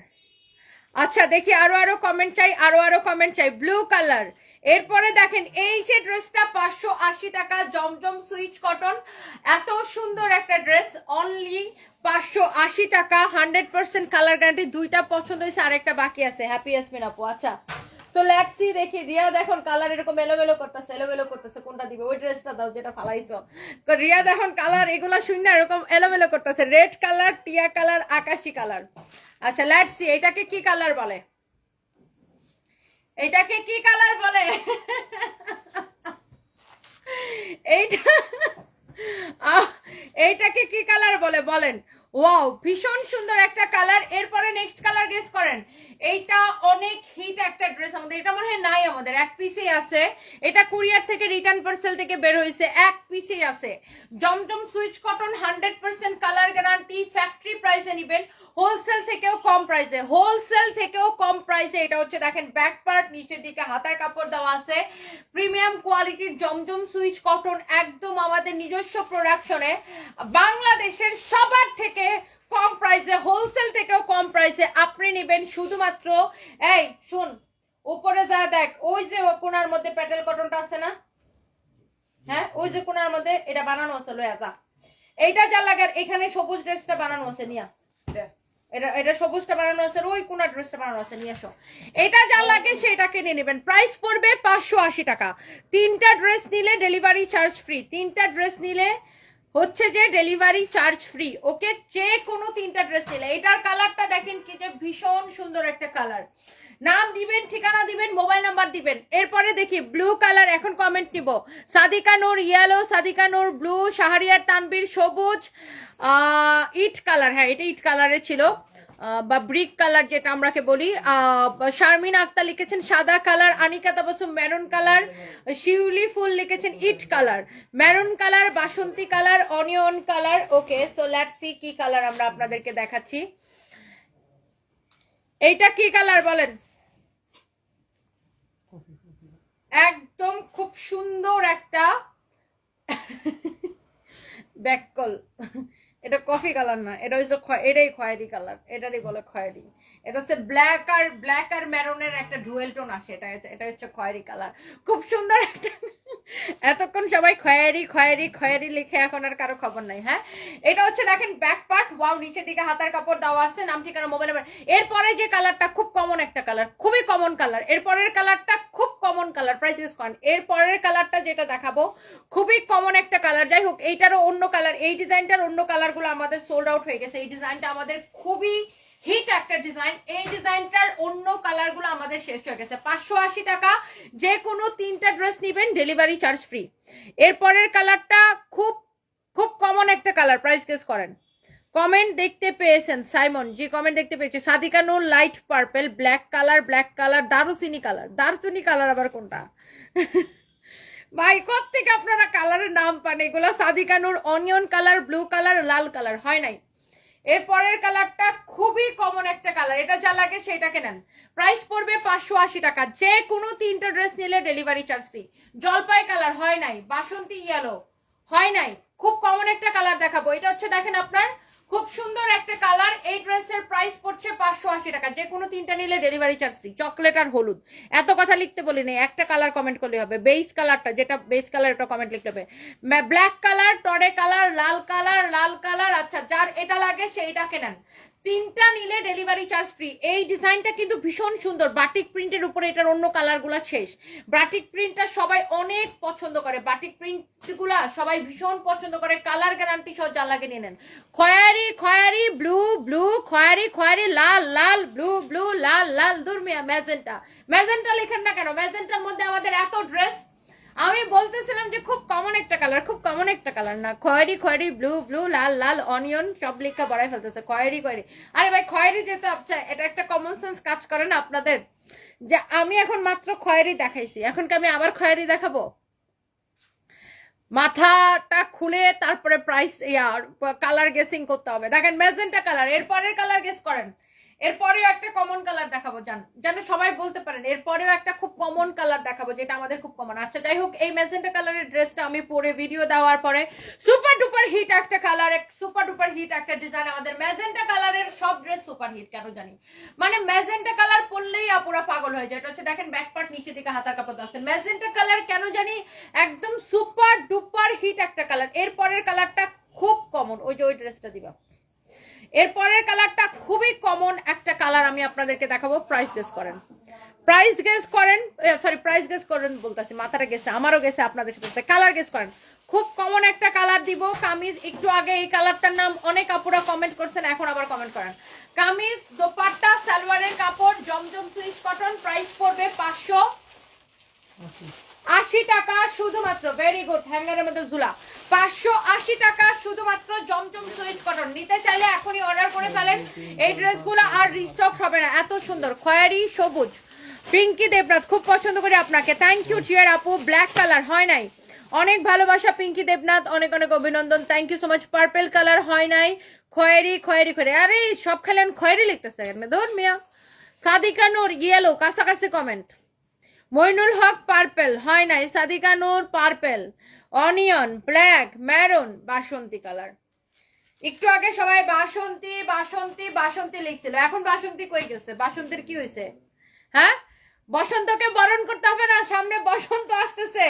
আচ্ছা দেখি আরো কমেন্ট চাই, আরো কমেন্ট চাই। ব্লু কালার, এরপরে দেখেন এই যে ড্রেসটা 580 টাকা, জমজম সুইচ কটন, এত সুন্দর একটা ড্রেস, অনলি 580 টাকা, 100% কালার গ্যারান্টি। দুইটা পছন্দ হয়েছে, আরেকটা বাকি আছে। হ্যাপি ইয়াসমিন আপু। আচ্ছা সো লেটস সি, দেখি রিয়া দেখুন কালার এরকম এলোমেলো করতেছে, কোনটা দিবে? ওই ড্রেসটা দাও যেটা ফালাইছো। রিয়া দেখুন কালার এগুলা শূন্য এরকম এলোমেলো করতেছে, রেড কালার, টিয়া কালার, আকাশি কালার। আচ্ছা লেটস সি, এটাকে কি কালার বলে? এটাকে কি কালার বলে? এইটাকে কি কালার বলে বলেন? ওয়াও, ভীষণ সুন্দর একটা কালার। এরপরে নেক্সট কালার গেস করেন। এইটা অনেক হিট একটা ড্রেস আমাদের, এটা মনে হয় নাই আমাদের, এক পিসেই আছে। এটা কুরিয়ার থেকে রিটার্ন পার্সেল থেকে বের হয়েছে, এক পিসেই আছে। Zamzam Swiss cotton, 100% colour guarantee, factory প্রাইসে নিবেন, হোলসেল থেকেও কম প্রাইসে। এটা হচ্ছে দেখেন ব্যাক পার্ট, নিচের দিকে হাতার কাপড় দেওয়া আছে, প্রিমিয়াম কোয়ালিটির জমজম সুইচ কটন, একদম আমাদের নিজস্ব প্রোডাকশনে, বাংলাদেশের সবার থেকে কম প্রাইসে, হোলসেল থেকেও কম প্রাইসে আপনি নেবেন শুধুমাত্র। এই শুন, উপরে যা দেখ, ওই যে কোনার মধ্যে প্যাটেল কটনটা আছে না, হ্যাঁ ওই যে কোনার মধ্যে এটা বানানো আছে, লয়া যা। এইটা যা লাগার, এখানে সবুজ ড্রেসটা বানানো আছে, নিয়া এটা সবুজটা বানানো আছে, ওই কোনা ড্রেসটা বানানো আছে, নিয়ে আসো। এটা যা লাগে সেটাকে নিয়ে নেবেন। প্রাইস পড়বে 580 টাকা। 3টা ড্রেস নিলে ডেলিভারি চার্জ ফ্রি, 3টা ড্রেস নিলে হচ্ছে যে ডেলিভারি চার্জ ফ্রি। ওকে, যে কোনো 3টা ড্রেস নিলে। এটার কালারটা দেখেন কি যে ভীষণ সুন্দর একটা কালার। নাম দিবেন, ঠিকানা দিবেন, মোবাইল নাম্বার দিবেন। এরপরে দেখি ব্লু কালার, এখন কমেন্ট নিব। সাদিকা নূর ইয়েলো, সাদিকা নূর ব্লু, শাহরিয়ার তানবীর সবুজ, ইট কালার, হ্যাঁ এটা ইট কালারে ছিল, বা ব্রিক কালার যেটা আমরাকে বলি। শারমিন আক্তার লিখেছেন সাদা colour, Anika Tabassum maroon colour, Shiuli Ful লিখেছেন ইট কালার, মেরুন কালার, বাসন্তী colour, onion colour. Okay, so let's see কি কালার আমরা আপনাদেরকে দেখাচ্ছি। এইটা কি কালার বলেন? একদম খুব সুন্দর একটা ব্যাককল, এটা কফি কালার না, এটা হচ্ছে এটাই খয়েরি কালার, এটারই বলে খয়েরি। এটা হচ্ছে ব্ল্যাক আর মেরুনের একটা ডুয়েল টোন আসে, এটা হচ্ছে খয়েরি কালার। খুব সুন্দর একটা, এতক্ষণ সবাই খয়েরি লিখে এখন আর কারো খবর নাই। হ্যাঁ, এটা হচ্ছে দেখেন ব্যাক পার্ট, ওয়াও, নিচের দিকে হাতার কাপড় দেওয়া আছে, নাম ঠিকানা মোবাইল নাম্বার। এরপরে যে কালারটা খুব কমন একটা কালার, খুবই কমন কালার, এরপরের কালারটা খুব কমন কালার, প্রাইস ইউজ করেন। এরপরের কালারটা যেটা দেখাবো খুবই কমন একটা কালার। যাই হোক, এইটারও অন্য কালার, এই ডিজাইনটার অন্য কালারগুলো আমাদের সোল্ড আউট হয়ে গেছে। এই ডিজাইনটা আমাদের খুবই হিট একটা ডিজাইন, এই ডিজাইনটার অন্য কালারগুলো আমাদের শেষ হয়ে গেছে। 580 টাকা, যে কোনো 3টা ড্রেস নিবেন, ডেলিভারি চার্জ ফ্রি। এরপরের কালারটা খুব খুব কমন একটা কালার, প্রাইস গেস করেন। কমেন্ট দেখতে পেয়েছেন সাইমন জি, কমেন্ট দেখতে পেয়েছি। সাদিকা নূর লাইট পার্পল, ব্ল্যাক কালার, দারুচিনি কালার আবার কোনটা? ভাই কোত্থেকে আপনারা কালারের নাম পান এগুলা? সাদিকা নূর অনিয়ন কালার, ব্লু কালার, লাল কালার, হয় নাই। এরপরের কালারটা খুবই কমন একটা কালার, এটা যা লাগে সেটাকে নেন। প্রাইস পড়বে 580 টাকা, যে কোনো 3টা ড্রেস নিলে ডেলিভারি চার্জ ফ্রি। জলপাই কালার হয় নাই, বাসন্তী ইয়েলো হয় নাই, খুব কমন একটা কালার দেখাবো। এটা হচ্ছে দেখেন আপনার খুব সুন্দর একটা কালার। এই ড্রেসের প্রাইস পড়ছে 580 টাকা, যে কোনো 3টা নিলে ডেলিভারি চার্জ ফ্রি। চকলেট আর হলুদ, এত কথা লিখতে বলি নেই, একটা কালার কমেন্ট করলে হবে। বেস কালারটা, যেটা বেস কালার, এটা কমেন্ট লিখতে হবে। ব্ল্যাক কালার, টরে কালার, লাল কালার। আচ্ছা, যার এটা লাগে সেইটাকে নেন। 3টা নিলে ডেলিভারি চার্জ ফ্রি। এই ডিজাইনটা কিন্তু ভীষণ সুন্দর, বাটিক প্রিন্টের উপরে এটার অন্য কালারগুলো শেষ। বাটিক প্রিন্টটা সবাই অনেক পছন্দ করে, বাটিক প্রিন্টগুলা সবাই ভীষণ পছন্দ করে, কালার গ্যারান্টি সহ যা লাগে নিয়ে নেন। খয়েরি ব্লু, খয়েরি লাল, ব্লু লাল, দুর্মিয়া ম্যাজেন্টা লেখেন না কেন? ম্যাজেন্টার মধ্যে আমাদের এত ড্রেস। আমি বলতেছিলাম যে খুব কমন একটা কালার না, খয়েরি ব্লু লাল অনিয়ন সব লেখা বাড়াই ফেলতেছে, খয়েরি। আরে ভাই, খয়েরি যেহেতু, আচ্ছা এটা একটা কমন সেন্স কাজ করে না আপনাদের, যে আমি এখন মাত্র খয়েরি দেখাইছি, এখন কি আমি আবার খয়েরি দেখাবো? মাথাটা খুলে তারপরে প্রাইস কালার গেসিং করতে হবে। দেখেন ম্যাজেন্টা কালার, এরপরের কালার গেস করেন। এরপরেও একটা কমন কালার দেখাবো, যেন সবাই বলতে পারেন এরপরেও একটা খুব কমন কালার দেখাবো, যেটা আমাদের খুব কমন। আচ্ছা যাই হোক, এই ম্যাজেন্টা কালারের ড্রেসটা আমি পরে ভিডিও দেওয়ার পরে সুপার ডুপার হিট একটা কালার, সুপার ডুপার হিট একটা ডিজাইন। আমাদের ম্যাজেন্টা কালারের সব ড্রেস সুপার হিট, কেন জানি, মানে ম্যাজেন্টা কালার পরলেই আপুরা পাগল হয়ে যায়। এটা হচ্ছে দেখেন ব্যাক পার্ট, নিচে দিকে হাতার কাপড় আছে ম্যাজেন্টা কালার, কেন জানি একদম সুপার ডুপার হিট একটা কালার। এরপরের কালারটা খুব কমন, ওই যে ওই ড্রেসটা দিবা। এরপরের কালারটা খুবই কমন একটা কালার, আমি আপনাদেরকে দেখাবো। প্রাইস গেস করেন, প্রাইস গেস করেন, সরি প্রাইস গেস করেন বলতেছি, মাথাটা গেছে, আমারও গেছে, আপনাদের সাথে। কালার গেস করেন, খুব কমন একটা কালার দিব। কামিজ, একটু আগে এই কালারটার নাম অনেক আপুরা কমেন্ট করছেন, এখন আবার কমেন্ট করেন। কামিজ, দোপাট্টা, সালোয়ারের কাপড় জমজম সুইচ কটন, প্রাইস পড়বে 580 টাকা শুধুমাত্র। ভেরি গুড, হ্যাঙ্গারের মধ্যে ঝুলা। 580 টাকা শুধুমাত্র জমজম সুইচ কটন। নিতে চাইলে এখনই অর্ডার করে ফেলেন, এই ড্রেসগুলো আর রিস্টক হবে না। এত সুন্দর খয়েরি সবুজ, পিঙ্কি দেবনাথ, খুব পছন্দ করি আপনাকে, থ্যাংক ইউ চিয়ার আপু। ব্ল্যাক কালার হয় নাই, অনেক ভালোবাসা পিঙ্কি দেবনাথ, অনেক অনেক অভিনন্দন, thank you so much. Purple colour হয় নাই, খয়েরি খয়েরি খয়েরি, আরে সব খেলেন খয়েরি লিখতেছে ধরুন মিয়া। সাদিকা নূর ইয়েলো, কাছাকাছি কমেন্ট। মইনুল হক পার্পেল হয় নাই, সাদিকা নূর পার্পেল, অনিয়ন, ব্ল্যাক, ম্যারুন, বাসন্তী কালার। একটু আগে সবাই বাসন্তী বাসন্তী বাসন্তী লিখছিল, এখন বাসন্তী কই গেছে? বাসন্তীর কি হয়েছে? হ্যাঁ, বসন্তকে বরণ করতে হবে না, সামনে বসন্ত আসতেছে।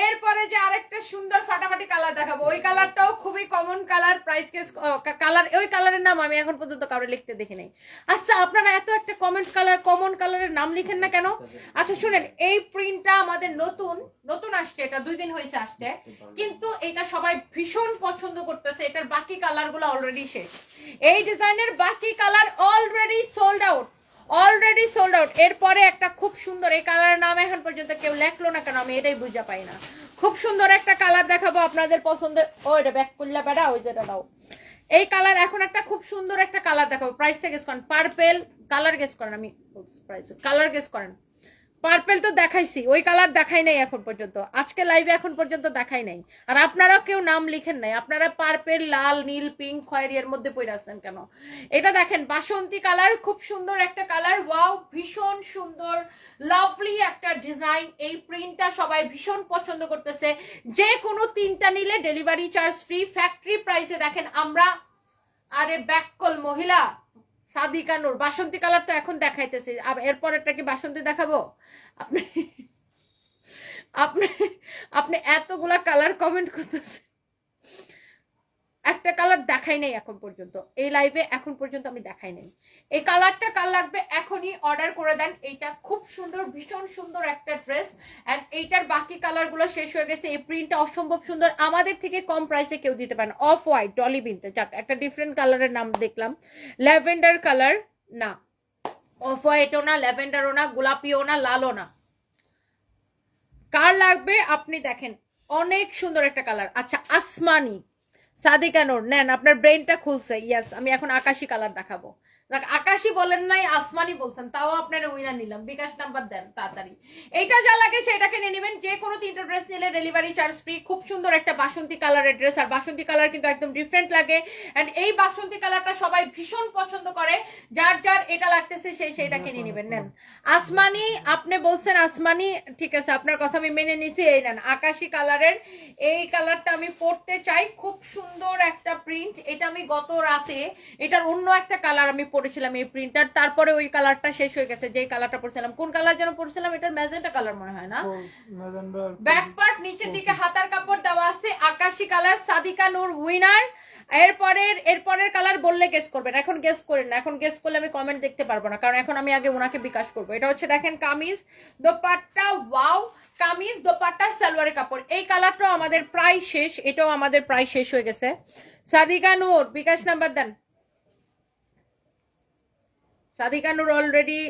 এরপরে যে আরেকটা সুন্দর ফাটাফাটি কালার দেখাবো, ওই কালারটাও খুবই common colour. Price case colour, ওই কালারের নাম আমি এখন পর্যন্ত কাউরে লিখতে দেখি নাই। আচ্ছা আপনারা এত একটা কমেন্ট কালার, কমন কালারের নাম লিখেন না কেন? আচ্ছা শুনেন, এই প্রিন্টটা আমাদের নতুন নতুন আসছে, এটা 2 দিন হয়েছে আসছে, কিন্তু এটা সবাই ভীষণ পছন্দ করতেছে। এটার বাকি কালার গুলো অলরেডি শেষ, এই ডিজাইনের বাকি colour already sold out, already sold out. এরপরে একটা খুব সুন্দর, এই কালারের নাম এখন পর্যন্ত কেউ লেখলো না কেন, আমি এটাই বুঝা পাই না। খুব সুন্দর একটা কালার দেখাবো আপনাদের পছন্দের, ও এটা ব্যাক করলা বেড়া, ওই যেটা দাও। এই কালার, এখন একটা খুব সুন্দর একটা কালার দেখাবো। প্রাইসটা গেস করেন, পার্পেল কালার গেস করেন, আমি প্রাইস কালার গেস করেন। পার্পেল তো দেখাইছি, ওই কালার দেখাই নাই এখন পর্যন্ত, আজকে লাইভে এখন পর্যন্ত দেখাই নাই। আর আপনারাও কেউ নাম লিখেন নাই, আপনারা পার্পেল, লাল, নীল, পিঙ্ক, খয়েরি এর মধ্যে পড়ে আছেন কেন? এটা দেখেন বাসন্তী কালার, খুব সুন্দর একটা কালার, ওয়াও, ভীষণ সুন্দর লাভলি একটা ডিজাইন। এই প্রিন্টটা সবাই ভীষণ পছন্দ করতেছে। যে কোনো 3টা নিলে ডেলিভারি চার্জ ফ্রি, ফ্যাক্টরি প্রাইসে। দেখেন আমরা, আরে ব্যাককল মহিলা সাদিকা নূর, বাসন্তী কালার তো এখন দেখাইতেছি, এরপর একটা কি বাসন্তী দেখাবো? আপনি আপনি আপনি এতগুলা কালার কমেন্ট করতেছে, একটা কালার দেখাই নাই এখন পর্যন্ত, এই লাইভে এখন পর্যন্ত আমি দেখাই নাই। এই কালারটা কাল লাগবে, এখনই অর্ডার করে দেন। এইটা খুব সুন্দর, ভীষণ সুন্দর একটা ড্রেস, এন্ড এইটার বাকি কালার গুলো শেষ হয়ে গেছে। এই প্রিন্টটা অসম্ভব সুন্দর, আমাদের থেকে কম প্রাইসে কেউ দিতে পারে না। অফ হোয়াইট, ডলি বিনতে, যাক একটা ডিফারেন্ট কালারের নাম দেখলাম, ল্যাভেন্ডার কালার না, অফ হোয়াইটও না, ল্যাভেন্ডারও না, গোলাপিও না, লালও না। কার লাগবে আপনি দেখেন, অনেক সুন্দর একটা কালার। আচ্ছা আসমানি, সাদিকা নূর নেন, আপনার ব্রেনটা খুলছে। ইয়েস, আমি এখন আকাশি কালার দেখাবো। আকাশি বলেন নাই, আসমানি বলছেন, তাও আপনার উইনার নিলাম। বিকাশ নাম্বার দেন তাড়াতাড়ি, এইটা যা লাগে সেটাকে নিয়ে নেবেন। যে কোনো 3টা ড্রেস নিলে ডেলিভারি চার্জ ফ্রি। খুব সুন্দর একটা বাসন্তী কালারের ড্রেস, আর বাসন্তী কালার কিন্তু একদম ডিফারেন্ট লাগে, এন্ড এই বাসন্তী কালারটা সবাই ভীষণ পছন্দ করে। যার যার এটা লাগতেছে সেই সেইটাকে নিয়ে নেবেন। নেন আসমানি, আপনি বলছেন আসমানি, ঠিক আছে আপনার কথা আমি মেনে নিছি। এই নেন আকাশি কালারের, এই কালারটা আমি পরতে চাই, খুব সুন্দর একটা প্রিন্ট। এটা আমি গত রাতে, এটার অন্য একটা কালার আমি পরেছিলাম এই প্রিন্টার, তারপরে ওই কালারটা শেষ হয়ে গেছে। যে কালারটা পরেছিলাম, কোন কালার যেন পরেছিলাম, এটার ম্যাজেন্টা কালার মনে হয় না। ব্যাক পার্ট, নিচের দিকে হাতার কাপড় দেওয়া আছে, আকাশি কালার। সাদিকা নূর উইনার। এরপরের কালার বললে গেস করবেন, এখন গেস করেন না, এখন গেস করলে আমি কমেন্ট দেখতে পারবো না, কারণ এখন আমি আগে ওনাকে বিকাশ করবো। এটা হচ্ছে দেখেন কামিজ দোপাট্টা, ওয়াও, কামিজ দোপাট্টা সালোয়ারের কাপড়। এই কালারটাও আমাদের প্রায় শেষ, এটাও আমাদের প্রায় শেষ হয়ে গেছে। সাদিকা নূর বিকাশ নাম্বার দেন, সাদিকা নূর অলরেডি।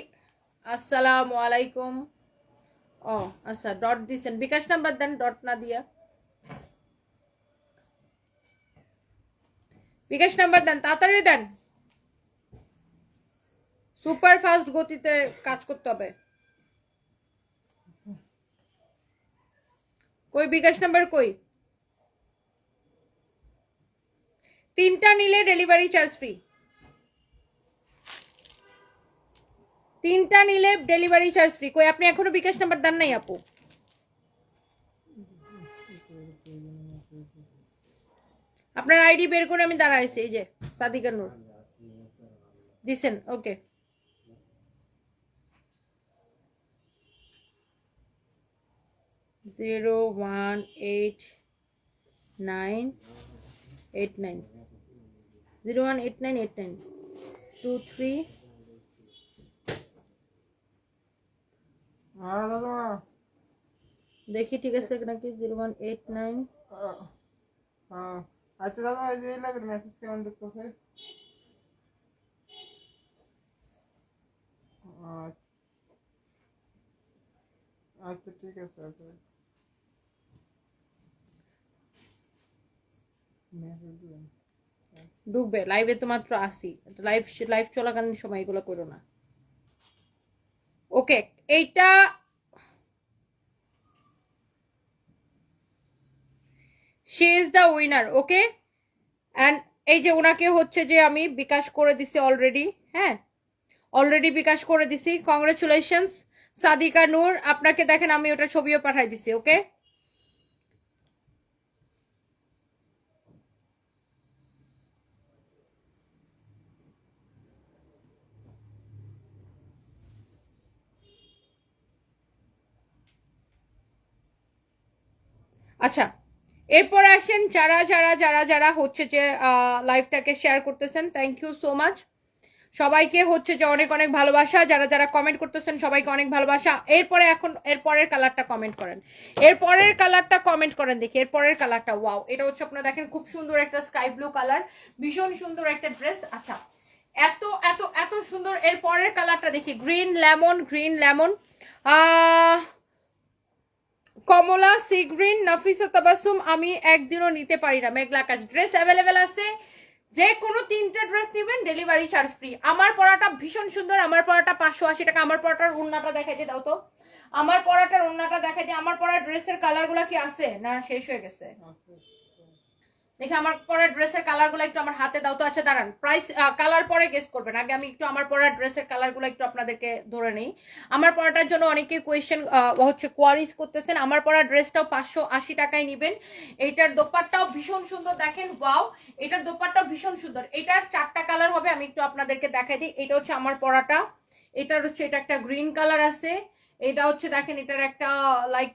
আসসালামু আলাইকুম। ও আচ্ছা, ডট দিছেন, বিকাশ নাম্বার দেন, ডট না দিয়া বিকাশ নাম্বার দেন, তাড়াতাড়ি দেন, সুপার ফাস্ট গতিতে কাজ করতে হবে। কই বিকাশ নাম্বার কই? 3টা নিলে ডেলিভারি চার্জ ফ্রি। তিনটা নিলে ডেলিভারি চার্জ ফ্রি। কই আপনি এখনো বিকাশ নাম্বার দেন নাই আপু? আপনার আইডি বের করে আমি দাঁড়াইছি, এই যে সাদিকা নূর দিছেন। ওকে, জিরো 1 8 9 8 9 01 8 9 8 9 2 3 দাদা দেখি ঠিক আছে নাকি। 01 8 9 আচ্ছা দাদা এই যে লাগবে মেসেজ কেমন ঢুকতেছে? আচ্ছা ঠিক আছে। মেসেজ দিবেন। ঢুকবে লাইভে তো মাত্র আসি, লাইভ লাইভ চলাকালীন সময় এগুলো করো না। ওকে, এইটা she is the winner. Okay, and এই যে ওনাকে হচ্ছে যে আমি বিকাশ করে দিছি অলরেডি। হ্যাঁ, অলরেডি বিকাশ করে দিছি। কংগ্রেচুলেশনস সাদিকা নূর, আপনাকে দেখেন আমি ওটা ছবিও পাঠাই দিছি। ওকে, আচ্ছা এরপর আসেন যারা যারা যারা যারা হচ্ছে যে লাইভটাকে শেয়ার করতেছেন, থ্যাংক ইউ সো মাচ সবাইকে। হচ্ছে যে অনেক অনেক ভালোবাসা। যারা যারা কমেন্ট করতেছেন সবাইকে অনেক ভালোবাসা। এরপরে এখন এরপরের কালারটা কমেন্ট করেন, এরপরের কালারটা কমেন্ট করেন দেখি। এরপরের কালারটা ওয়াও, এটা হচ্ছে আপনারা দেখেন খুব সুন্দর একটা স্কাই ব্লু কালার, ভীষণ সুন্দর একটা ড্রেস। আচ্ছা এত এত এত সুন্দর। এরপরের কালারটা দেখি, গ্রিন লেমন, গ্রিন লেমন, কমলা, সি গ্রিন, নাফিসা তাবাসুম। আমি একদিনও নিতে পারি না। মেঘলা আকাশ, ড্রেস অ্যাভেলেবেল আছে। যে কোনো তিনটা ড্রেস নেবেন ডেলিভারি চার্জ ফ্রি। আমার পরাটা ভীষণ সুন্দর, আমার পরাটা 580 টাকা। আমার পরাটার ওড়নাটা দেখাইতে দাও তো, আমার পরাটার ওড়নাটা দেখাই দিই। আমার পরা ড্রেসের কালার গুলা কি আছে না শেষ হয়ে গেছে? দেখি আমার পরা ড্রেসের কালার গুলো একটু আমার হাতে দাও তো। আচ্ছা দাঁড়ান, প্রাইস কালার পরে গেস করবেন, আগে আমি একটু আমার পরা ড্রেসের কালার গুলো একটু আপনাদেরকে ধরে নেই। আমার পরাটার জন্য অনেকেই কোয়েশ্চেন হচ্ছে কোয়ারিজ করতেছেন। আমার পরা ড্রেসটাও 580 টাকায় নিবেন। এইটার দোপাট্টাও ভীষণ সুন্দর, দেখেন ওয়াও, এটার দোপাট্টাও ভীষণ সুন্দর। এটার 4টা কালার হবে, আমি একটু আপনাদেরকে দেখাই দিই। এটা হচ্ছে আমার পরাটা, এটার হচ্ছে এটা একটা গ্রিন কালার আছে, এটা হচ্ছে দেখেন এটার একটা লাইক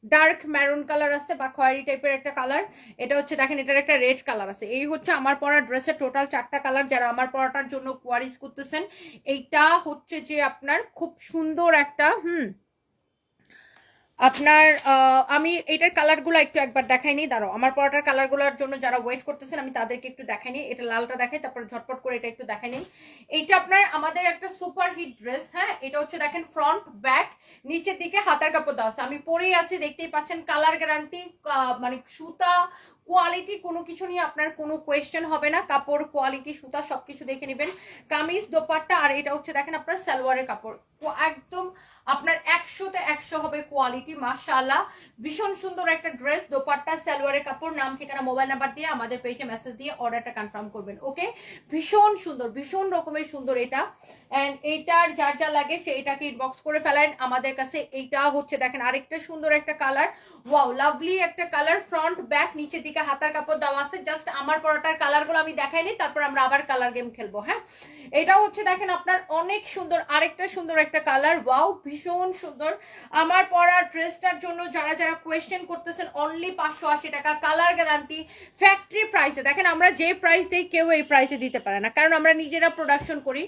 ডার্ক ম্যারুন কালার আছে বা খয়েরি টাইপের একটা কালার। এটা হচ্ছে দেখেন এটার একটা রেড কালার আছে। এই হচ্ছে আমার পরা ড্রেসের টোটাল 4টা কালার। যারা আমার পরাটার জন্য কোয়ারিজ করতেছেন, এইটা হচ্ছে যে আপনার খুব সুন্দর একটা আপনার আমি এটার কালারগুলো একটু একবার দেখাই নি, দাঁড়াও। আমার পরাটার কালারগুলোর জন্য যারা ওয়েট করতেছেন আমি তাদেরকে একটু দেখাই নি। এটা লালটা দেখাই, তারপর ঝটপট করে এটা একটু দেখাই নিন। এইটা আপনার আমাদের একটা সুপার হিট ড্রেস। হ্যাঁ, এটা হচ্ছে দেখেন ফ্রন্ট ব্যাক নিচের দিকে হাতার কাপড় দেওয়া আছে। আমি পরেই আছি, দেখতেই পাচ্ছেন। কালার গ্যারান্টি, মানে সুতা কোয়ালিটি কোনো কিছু নিয়ে আপনার কোনো কোয়েশ্চেন হবে না। কাপড় কোয়ালিটি সুতা সবকিছু দেখে নেবেন। কামিজ দোপাট্টা, আর এটা হচ্ছে দেখেন আপনার সালোয়ারের কাপড় একদম আপনার 100তে 100 হবে কোয়ালিটি। মাশাআল্লাহ, ভীষণ সুন্দর একটা ড্রেস। দোপাট্টা, সালোয়ারের কাপড়, নাম ঠিকানা মোবাইল নাম্বার দিয়ে আমাদের পেজে মেসেজ দিয়ে অর্ডারটা কনফার্ম করবেন। ওকে, ভীষণ সুন্দর, ভীষণ রকমের সুন্দর এটা। এন্ড এইটার যার যা লাগে সে এটাকে ইনবক্স করে ফেলেন আমাদের কাছে। এইটা হচ্ছে দেখেন আরেকটা সুন্দর একটা কালার, ওয়াও লাভলি একটা কালার। ফ্রন্ট ব্যাক নিচের দিকে হাতার কাপড় দেওয়া আছে। জাস্ট আমার পরাটার কালারগুলো আমি দেখাইনি, তারপর আমরা আবার কালার গেম খেলবো। হ্যাঁ, এটা হচ্ছে দেখেন আপনার অনেক সুন্দর আরেকটা সুন্দর একটা কালার, ওয়াও ভীষণ সুন্দর। আমার পরা ড্রেসটার জন্য যারা যারা কোয়েশ্চেন করতেছেন, অনলি 580 টাকা, কালার গ্যারান্টি, ফ্যাক্টরি প্রাইসে। দেখেন আমরা যে প্রাইস দিই কেউ এই প্রাইসে দিতে পারে না, কারণ আমরা নিজেরা প্রোডাকশন করি।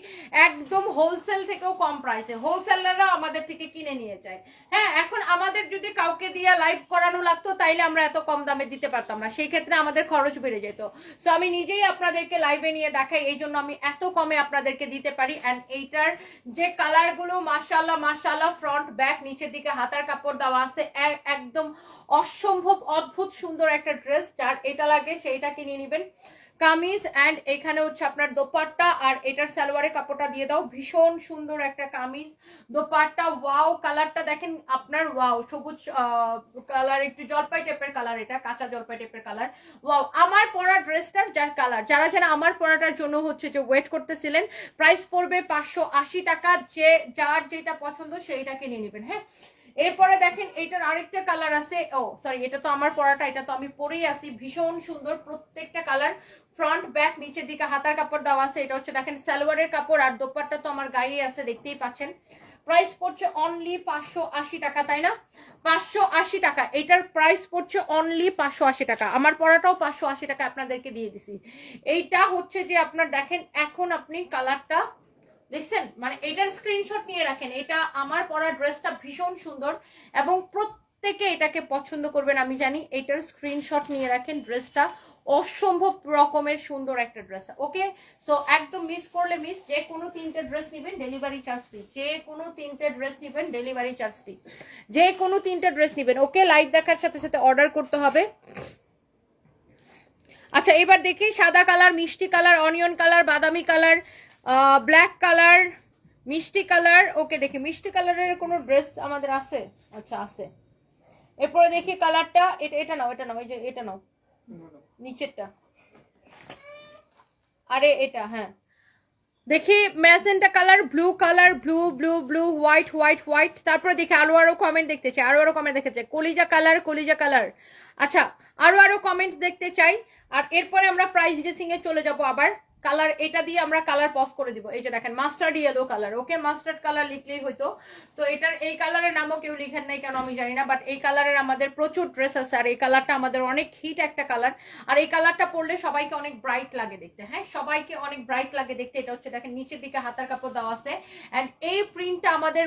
একদম হোলসেল থেকেও কম প্রাইসে, হোলসেলাররাও আমাদের থেকে কিনে নিয়ে যায়। হ্যাঁ, এখন আমাদের যদি কাউকে দিয়ে লাইভ করানো লাগতো তাইলে আমরা এত কম দামে দিতে পারতাম না, সেই ক্ষেত্রে আমাদের খরচ বেড়ে যেত। সো আমি নিজেই আপনাদেরকে লাইভে নিয়ে দেখাই, এই জন্য আমি এত কমে আপনাদেরকে দিতে পারি। এন্ড এইটার যে কালারগুলো মাশাআল্লাহ মাশাআল্লাহ, ফ্রন্ট ব্যাক নিচের দিকে হাতার কাপড় দেওয়া আছে, একদম অসম্ভব অদ্ভুত সুন্দর একটা ড্রেস। যার এটা লাগে সেইটা কিনে নেবেন। কামিজ অ্যান্ড এখানে হচ্ছে আপনার দোপাট্টা, আর এটার সালোয়ারের কাপড়টা দিয়ে দাও। ভীষণ সুন্দর একটা কামিজ, দোপাট্টা, ওয়াও কালারটা দেখেন আপনার, ওয়াও সবুজ কালার, একটু জলপাই টাইপের কালার, এটা কাঁচা জলপাই টাইপের কালার। ওয়াও, আমার পরা ড্রেসটার যার কালার, যারা যারা আমার পরাটার জন্য হচ্ছে যে ওয়েট করতেছিলেন, প্রাইস পড়বে 580 টাকা। যে যার যেটা পছন্দ সেইটাকে নিয়ে নেবেন। হ্যাঁ, এরপরে দেখেন এইটার আরেকটা কালার আছে। ও সরি, এটা তো আমার পরাটা, এটা তো আমি পরেই আছি। ভীষণ সুন্দর প্রত্যেকটা কালার, ফ্রন্ট ব্যাক নিচের দিকে হাতার কাপড় দেওয়া আছে। এটা হচ্ছে দেখেন সালোয়ারের কাপড়, আর দোপাট্টা তো আমার গায়ে আছে, দেখতেই পাচ্ছেন। প্রাইস পড়ছে অনলি 580 টাকা, তাই না? 580 টাকা এটার প্রাইস পড়ছে, অনলি 580 টাকা। আমার পরাটাও 580 টাকা আপনাদেরকে দিয়ে দিছি। এইটা হচ্ছে যে আপনার দেখেন, এখন আপনি কালারটা দেখছেন, মানে এটার স্ক্রিনশট নিয়ে রাখেন। এটা আমার পরা ড্রেসটা ভীষণ সুন্দর এবং প্রত্যেকে এটাকে পছন্দ করবেন আমি জানি। এটার স্ক্রিনশট নিয়ে রাখেন, ড্রেসটা অসম্ভব রকমের সুন্দর একটা ড্রেস। ওকে, সো একদম মিস করলে মিস। যে কোনো 3টে ড্রেস নেবেন ডেলিভারি চার্জ ফ্রি, যে কোনো 3টে ড্রেস নেবেন ডেলিভারি চার্জ ফ্রি, যে কোনো 3টে ড্রেস নেবেন। ওকে, লাইভ দেখার সাথে সাথে অর্ডার করতে হবে। আচ্ছা, এবার দেখি সাদা কালার, মিষ্টি কালার, অনিয়ন কালার, বাদামি কালার, ব্ল্যাক কালার, মিষ্টি কালার। ওকে, দেখি মিষ্টি কালারের কোনো ড্রেস আমাদের আছে? আচ্ছা আছে। এরপরে দেখি কালারটা, এটা নাও, এটা নাও, এই যে এটা নাও, নিচেরটা। আরে এটা, হ্যাঁ দেখি magenta colour, blue colour, blue blue blue, white white white. তারপরে দেখি আরো কমেন্ট দেখতে চাই, আরো কমেন্ট দেখতে চাই। কলিজা কালার, কলিজা কালার। আচ্ছা, আরো কমেন্ট দেখতে চাই। আর এরপরে আমরা প্রাইস গেসিং এ চলে যাব আবার। কালার এটা দিয়ে আমরা কালার পজ করে দিব। এই যে দেখেন মাস্টার্ড ইয়েলো কালার। ওকে, মাস্টার্ড কালার লিখলেই হয়তো। তো এটার এই কালারের নামও কেউ লিখেন নাই কেন আমি জানি না, বাট এই কালারের আমাদের প্রচুর ড্রেস আছে। আর এই কালারটা আমাদের অনেক হিট একটা কালার। আর এই কালারটা পরলে সবাইকে অনেক ব্রাইট লাগে দেখতে। হ্যাঁ, সবাইকে অনেক ব্রাইট লাগে দেখতে। এটা হচ্ছে দেখেন নিচের দিকে হাতার কাপড় দেওয়া আছে। অ্যান্ড এই প্রিন্টটা আমাদের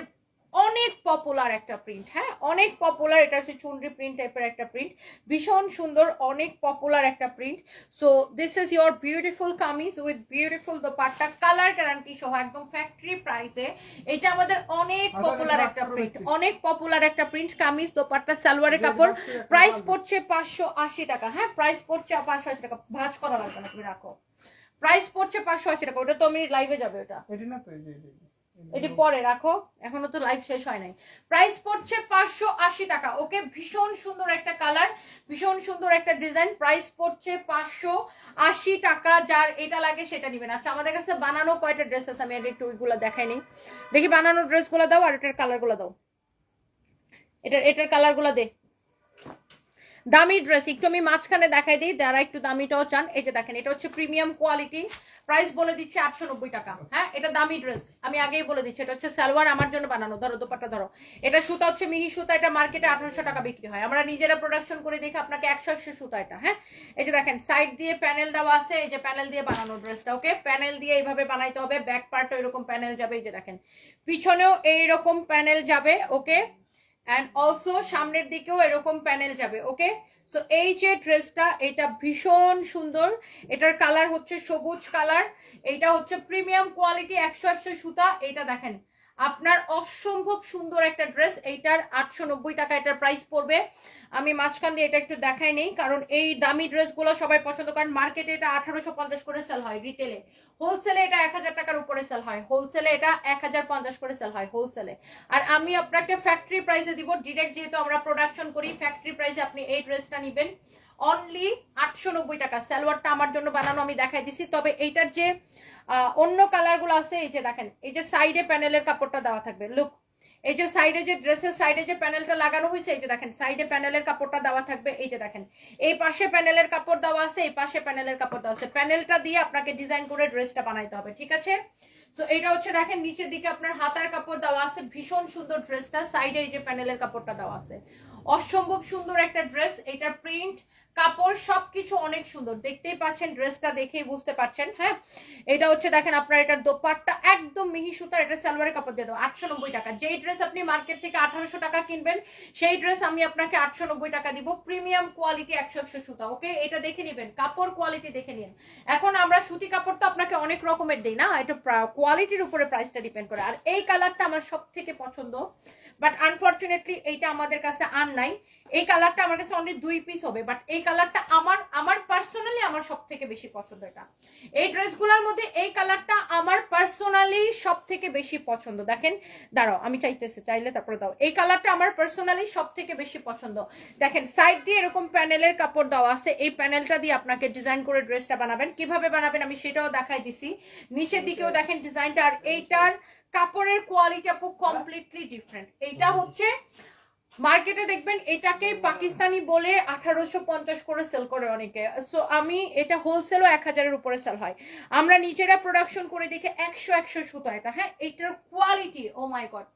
অনেক পপুলার একটা প্রিন্ট। হ্যাঁ, অনেক পপুলার। এটা হচ্ছে চুনরি প্রিন্ট টাইপের একটা প্রিন্ট, ভীষণ সুন্দর, অনেক পপুলার একটা print. So this is your beautiful kameez with beautiful dupatta, colour guarantee সহ, একদম ফ্যাক্টরি প্রাইসে। এটা আমাদের অনেক পপুলার একটা প্রিন্ট, অনেক পপুলার একটা প্রিন্ট। কামিজ, দোপাট্টা, সালোয়ারের কাপড়। প্রাইস পড়ছে 580 টাকা। হ্যাঁ, প্রাইস পড়ছে 580 টাকা। ভাঁজ করা লাগবে না, তুমি রাখো। প্রাইস পড়ছে 580 টাকা। ওটা তো আমি লাইভে যাবে, ওটা এটি পরে রাখো, এখনো তো লাইভ শেষ হয় নাই। প্রাইস পড়ছে 580 টাকা। ওকে, ভীষণ সুন্দর একটা কালার, ভীষণ সুন্দর একটা ডিজাইন। প্রাইস পড়ছে 580 টাকা। যার এটা লাগে সেটা নিবেন। আচ্ছা, আমাদের কাছে বানানো কয়টা ড্রেস আছে আমি আগে একটু ওইগুলো দেখাই নিই। দেখি বানানো ড্রেসগুলো দাও, আর এটার কালারগুলো দাও। এটার কালারগুলো দে। দামি ড্রেস একটু আমি মাঝখানে দেখাই দিই, যারা একটু দামিটাও চান। এই যে দেখেন, এটা হচ্ছে প্রিমিয়াম কোয়ালিটি। প্রাইস বলে দিচ্ছি 890 টাকা। হ্যাঁ, এটা দামি ড্রেস, আমি আগেই বলে দিচ্ছি। এটা হচ্ছে সালোয়ার আমার জন্য বানানো। ধরো দোপাট্টা ধরো। এটা সুতা হচ্ছে মিহি সুতা। এটা মার্কেটে 1800 টাকা বিক্রি হয়, আমরা নিজেরা প্রোডাকশন করে দেখে আপনাকে 100 সুতা এটা। হ্যাঁ, এই যে দেখেন সাইড দিয়ে প্যানেল দেওয়া আছে। এই যে প্যানেল দিয়ে বানানো ড্রেসটা। ওকে, প্যানেল দিয়ে এইভাবে বানাইতে হবে। ব্যাক পার্টও এরকম প্যানেল যাবে। এই যে দেখেন পিছনেও এইরকম প্যানেল যাবে। ওকে, অ্যান্ড অলসো সামনের দিকেও এরকম প্যানেল যাবে। ওকে, সো এই যে ড্রেসটা, এটা ভীষণ সুন্দর। এটার কালার হচ্ছে সবুজ কালার। এটা হচ্ছে প্রিমিয়াম কোয়ালিটি, 100 সুতা। এটা দেখেন আপনার অসম্ভব সুন্দর একটা ড্রেস। এইটার 890 টাকা এটার প্রাইস পড়বে। আমি মাঝখান দিয়ে এটা একটু দেখাই নেই, কারণ এই দামি ড্রেসগুলো সবাই পছন্দ করেন। মার্কেটে এটা 1850 করে সেল হয় রিটেলে, হোলসেলে এটা 1000 টাকার উপরে সেল হয়, হোলসেলে এটা 1050 করে সেল হয় হোলসেলে। আর আমি আপনাকে ফ্যাক্টরি প্রাইসে দিব ডিরেক্ট, যেহেতু আমরা প্রোডাকশন করি। ফ্যাক্টরি প্রাইসে আপনি এই ড্রেসটা নেবেন অনলি 890 টাকা। সালোয়ারটা আমার জন্য বানানো, আমি দেখাই দিছি। তবে এইটার যে অন্য কালার গুলো আছে, এই যে দেখেন, এই যে সাইডে প্যানেলের কাপড়টা দেওয়া থাকবে। লুক, এই যে সাইডে যে ড্রেসের সাইডে যে প্যানেলটা লাগানো হয়েছে, এই যে দেখেন সাইডে প্যানেলের কাপড়টা দেওয়া থাকবে। এই যে দেখেন এই পাশে প্যানেলের কাপড় দেওয়া আছে, এই পাশে প্যানেলের কাপড় দেওয়া আছে। প্যানেলটা দিয়ে আপনাকে ডিজাইন করে ড্রেসটা বানাইতে হবে, ঠিক আছে? সো এটা হচ্ছে দেখেন নিচের দিকে আপনার হাতার কাপড় দেওয়া আছে। ভীষণ সুন্দর ড্রেসটা। সাইডে এই যে প্যানেলের কাপড়টা দেওয়া আছে। অসম্ভব সুন্দর একটা ড্রেস। এটার প্রিন্ট, কাপড় সবকিছু অনেক সুন্দর, দেখতেই পাচ্ছেন, ড্রেসটা দেখেই বুঝতে পারছেন। হ্যাঁ, এটা হচ্ছে দেখেন আপনার এটার দোপাট্টা একদম মিহি সুতার। এটা সালোয়ারের কাপড় দিয়ে দেবো 890 টাকা। যেই ড্রেস আপনি মার্কেট থেকে 1800 টাকা কিনবেন, সেই ড্রেস আমি আপনাকে 890 টাকা দিব। প্রিমিয়াম কোয়ালিটি, 100 সুতা। ওকে, এটা দেখে নেবেন, কাপড় কোয়ালিটি দেখে নিন। এখন আমরা সুতি কাপড় তো আপনাকে অনেক রকমের দিই না, এটা কোয়ালিটির উপরে প্রাইসটা ডিপেন্ড করে। আর এই কালারটা আমার সব থেকে পছন্দ। বাট আনফরচুনেটলি এইটা আমাদের কাছে আর নাই। এই কালারটা আমার কাছে অনলি 2 পিস হবে, বাট এই কালারটা আমার পার্সোনালি আমার সব থেকে বেশি পছন্দ। এটা এই ড্রেসগুলোর মধ্যে এই কালারটা আমার পার্সোনালি সব থেকে বেশি পছন্দ। দেখেন, দাঁড়াও আমি চাইলে তারপরে দাও। এই কালারটা আমার পার্সোনালি সব থেকে বেশি পছন্দ। দেখেন সাইড দিয়ে এরকম প্যানেলের কাপড় দেওয়া আছে, এই প্যানেলটা দিয়ে আপনাকে ডিজাইন করে ড্রেসটা বানাবেন। কিভাবে বানাবেন আমি সেটাও দেখাই দিছি। নিচের দিকেও দেখেন ডিজাইনটা, আর এইটার কাপড়ের কোয়ালিটি আপু কমপ্লিটলি ডিফারেন্ট। এইটা হচ্ছে মার্কেটে দেখবেন এটাকে পাকিস্তানি বলে 1850 করে সেল করে অনেকে। সো আমি এটা হোলসেলও 1000-এর উপরে সেল হয়। আমরা নিজেরা প্রোডাকশন করে দেখে 100 সুতা এটা। হ্যাঁ, এটার quality oh my god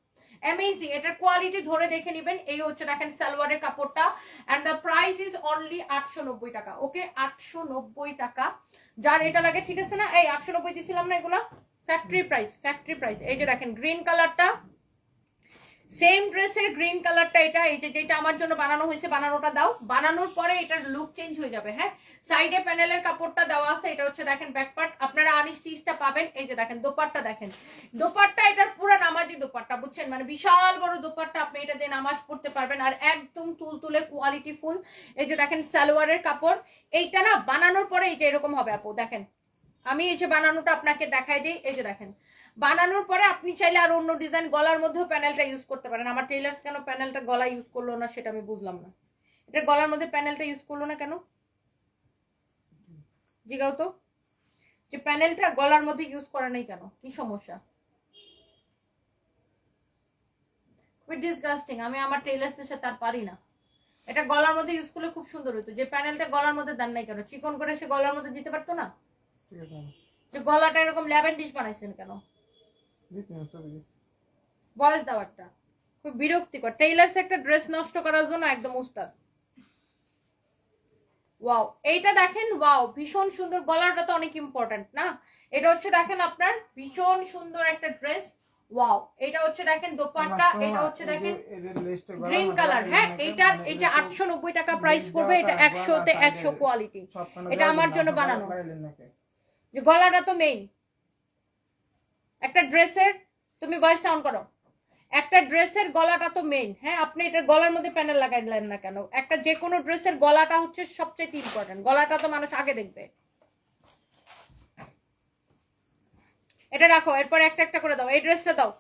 amazing. এটার কোয়ালিটি ধরে দেখে নেবেন। এই হচ্ছে দেখেন সালোয়ারের কাপড়টা, and the price is only 890 টাকা। ওকে, 890 টাকা। যার এটা লাগে ঠিক আছে না, এই 890 দিছিলাম না, এগুলা ফ্যাক্টরি প্রাইস। এই যে দেখেন গ্রিন কালারটা, সেম ড্রেসের গ্রিন কালারটা এটা। এই যে যেটা আমার জন্য বানানো হয়েছে, বানানোটা দাও। বানানোর পরে এটার লুক চেঞ্জ হয়ে যাবে। হ্যাঁ, সাইডে প্যানেলের কাপড়টা দেওয়া আছে। এটা হচ্ছে দেখেন ব্যাক পার্ট, আপনারা আনিস চিজটা পাবেন। এই যে দেখেন দোপাট্টা, দেখেন দোপাট্টা এটার পুরো নামাজি দোপাট্টা, বুঝছেন, মানে বিশাল বড় দোপাট্টা। আপনি এটা দিয়ে নামাজ পড়তে পারবেন, আর একদম তুলতুলে কোয়ালিটি ফুল। এই যে দেখেন সালোয়ারের কাপড়, এইটা না বানানোর পরে এই যে এরকম হবে আপু। দেখেন আমি এই যে বানানোটা আপনাকে দেখাই দিই। এই যে দেখেন বানানোর পরে আপনি চাইলে আর অন্য ডিজাইন গলার মধ্যেও প্যানেলটা ইউজ করতে পারেন। আমার টেইলার্স কেন প্যানেলটা গলা ইউজ করলো না সেটা আমি বুঝলাম না। এটা গলার মধ্যে প্যানেলটা ইউজ করলো না কেন, জিগাও তো, যে প্যানেলটা গলার মধ্যে ইউজ করা নাই কেন, কি সমস্যা? খুবই ডিসগাস্টিং। আমি আমার টেইলার্সদের সাথে আর পারি না। এটা গলার মধ্যে ইউজ করলে খুব সুন্দর হতো। যে প্যানেলটা গলার মধ্যে দেন নাই কেন, চিকন করে সে গলার মধ্যে দিতে পারতো না? ঠিক আছে যে গলাটা এরকম ল্যাভেন্ডিশ বানাইছেন কেন? দিতে না চলে গেছে বয়স দাও একটা। খুব বিরক্তিকর। টেইলার্স একটা ড্রেস নষ্ট করার জন্য একদম উস্তাদ। ওয়াও, এইটা দেখেন, ওয়াও ভীষণ সুন্দর। গলাটা তো অনেক ইম্পর্টেন্ট না? এটা হচ্ছে দেখেন আপনার ভীষণ সুন্দর একটা ড্রেস। ওয়াও, এটা হচ্ছে দেখেন দোপাট্টা, এটা হচ্ছে দেখেন গ্রিন কালার। হ্যাঁ, এইটার এই যে 890 টাকা প্রাইস পড়বে। এটা 100-তে 100 কোয়ালিটি। এটা আমার জন্য বানানো। যে গলাটা তো মেইন একটা ড্রেসের, তুমি ভয়েসটা অন করো। একটা ড্রেসের গলাটা তো মেইন। হ্যাঁ, আপনি এটার গলার মধ্যে প্যানেল লাগাইলেন না কেন? একটা যে কোনো ড্রেসের গলাটা হচ্ছে সবচেয়ে ইম্পর্টেন্ট। গলাটা তো মানুষ আগে দেখবে। এটা রাখো, এরপর একটা একটা করে দাও। এই ড্রেসটা দাও।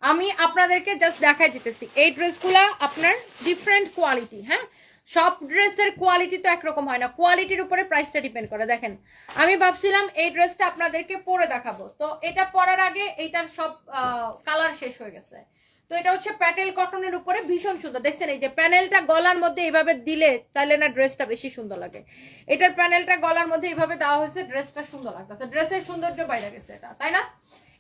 আমি আপনাদেরকে জাস্ট দেখাই দিতেছি। এই ড্রেসগুলা আপনার ডিফারেন্ট কোয়ালিটি। হ্যাঁ, সব ড্রেসের কোয়ালিটি তো একরকম হয় না, কোয়ালিটির উপরে প্রাইসটা ডিপেন্ড করে। দেখেন আমি ভাবছিলাম এই ড্রেসটা আপনাদেরকে পরে দেখাবো, তো এটা পরার আগে এইটার সব কালার শেষ হয়ে গেছে। তো এটা হচ্ছে প্যাটেল কটনের উপরে, ভীষণ সুন্দর। দেখছেন এই যে প্যানেলটা গলার মধ্যে এইভাবে দিলে তাহলে না ড্রেসটা বেশি সুন্দর লাগে। এটার প্যানেলটা গলার মধ্যে এইভাবে দেওয়া হয়েছে, ড্রেসটা সুন্দর লাগতেছে। ড্রেসের সৌন্দর্য বাইরে গেছে এটা, তাই না?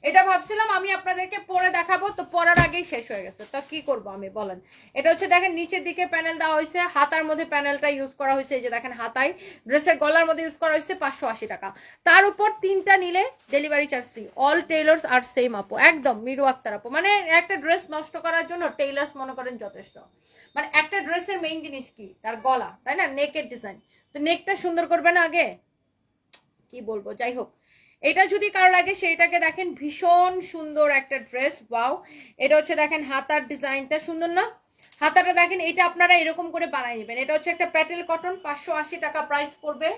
এটা ভাবছিলাম আমি আপনাদেরকে পরে দেখাবো, তো পরার আগেই শেষ হয়ে গেছে। তো কি করবো আমি বলেন? এটা হচ্ছে দেখেন নিচের দিকে প্যানেল দেওয়া হয়েছে, হাতার মধ্যে প্যানেলটা ইউজ করা হয়েছে। এই যে দেখেন হাতায়, ড্রেসের গলার মধ্যে ইউজ করা হয়েছে 580 টাকা। তার উপর 3টা নিলে delivery charge free. All tailors are same আপু, একদম মিরু আক্তার আপু। মানে একটা ড্রেস নষ্ট করার জন্য টেইলার্স মনে করেন যথেষ্ট। মানে একটা ড্রেসের মেইন জিনিস কি? তার গলা, তাই না? নেকের ডিজাইন। তো নেকটা সুন্দর করবে না আগে? কি বলবো, যাই হোক। এটা যদি কারো লাগে সেইটাকে দেখেন, ভীষণ সুন্দর একটা ড্রেস। ওয়াও, এটা হচ্ছে দেখেন হাতার ডিজাইনটা সুন্দর না? হাতাটা দেখেন, এটা আপনারা এরকম করে বানাই নেবেন। এটা হচ্ছে একটা প্যাটেল কটন, 580 টাকা প্রাইস পড়বে।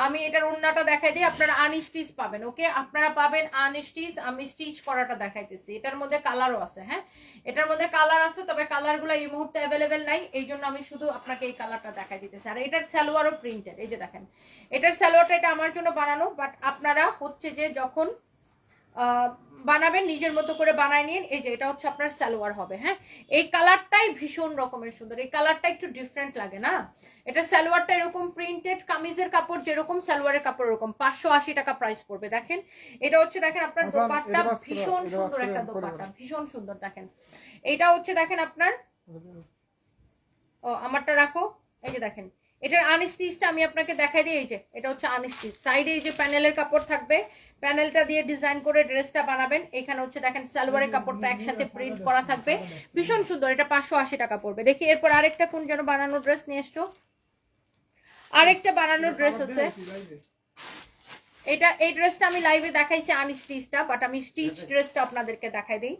আমি এটার ওন্নাটা দেখাই দিই, আপনারা আনস্টিচ পাবেন। ওকে, আপনারা পাবেন আনস্টিচ। আমি স্টিচ করাটা দেখাইতেছি। এটার মধ্যে কালারও আছে। হ্যাঁ, এটার মধ্যে কালার আছে, তবে কালারগুলো এই মুহূর্তে অ্যাভেলেবেল নাই, এই জন্য আমি শুধু আপনাকে এই কালারটা দেখাই দিতেছি। আর এটার সালোয়ারও প্রিন্টেড। এই যে দেখেন এটার সালোয়ারটা, এটা আমার জন্য বানানো, বাট আপনারা হচ্ছে যে যখন বানাবেন নিজের মতো করে বানায় নিন। এই যে এটা হচ্ছে আপনার সালোয়ার হবে। হ্যাঁ, এই কালারটাই ভীষণ রকমের সুন্দর। এই কালারটা একটু ডিফারেন্ট লাগে না? এটা সালোয়ারটা এরকম প্রিন্টেড, কামিজের কাপড় যেরকম সালোয়ারের কাপড় এরকম। 580 টাকা প্রাইস পড়বে। দেখেন এটা হচ্ছে দেখেন আপনার দোপাট্টা, ভীষণ সুন্দর একটা দোপাট্টা, ভীষণ সুন্দর। দেখেন এটা হচ্ছে দেখেন আপনার, ও আমারটা রাখো। এই যে দেখেন এটার আনস্টিচটা আমি আপনাকে দেখাই দিই। এই যে এটা হচ্ছে আনস্টিচ। সাইডে এই যে প্যানেলের কাপড় থাকবে, প্যানেলটা দিয়ে ডিজাইন করে ড্রেসটা বানাবেন। এখানে হচ্ছে দেখেন সালোয়ারের কাপড়টা একসাথে প্রিন্ট করা থাকবে, ভীষণ সুন্দর। এটা 580 টাকা পড়বে। দেখি এরপর আরেকটা কোন যেন বানানো ড্রেস নিয়ে এসছো। আরেকটা বানানো ড্রেস আছে। এই ড্রেসটা আমি লাইভে দেখাইছি আনস্টিচটা, বাট আমি স্টিচ ড্রেসটা আপনাদেরকে দেখাই দিই।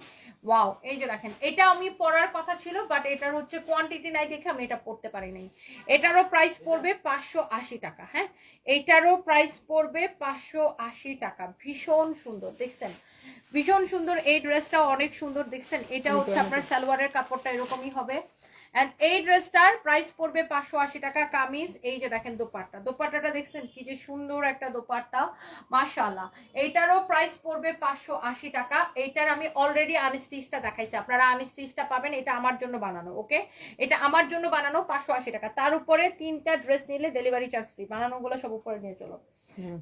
ওয়াও, এই যে দেখেন, এটা আমি পরার কথা ছিল, বাট এটার হচ্ছে কোয়ান্টিটি নাই দেখে আমি এটা পরতে পারি নাই। এটারও প্রাইস পড়বে 580 টাকা। হ্যাঁ, এইটারও প্রাইস পড়বে 580 টাকা। ভীষণ সুন্দর, দেখছেন? ভীষণ সুন্দর। এই ড্রেসটা অনেক সুন্দর, দেখছেন? এটা হচ্ছে আপনার সালোয়ারের কাপড়টা এরকমই হবে। এন্ড এই ড্রেসটার প্রাইস পড়বে 580 টাকা। কামিজ, এই যে দেখেন দোপাট্টাটা দেখছেন কি যে সুন্দর একটা দোপাট্টা, মাশাআল্লাহ। এইটারও প্রাইস পড়বে 580 টাকা। এইটার আমি অলরেডি আনস্টিচটা দেখাইছি, আপনারা আনস্টিচটা পাবেন। এটা আমার জন্য বানানো, ওকে? এটা আমার জন্য বানানো, 580 টাকা। তার উপরে 3টা ড্রেস নিলে ডেলিভারি চার্জ ফ্রি। বানানোগুলো সব উপরে নিয়ে চলো।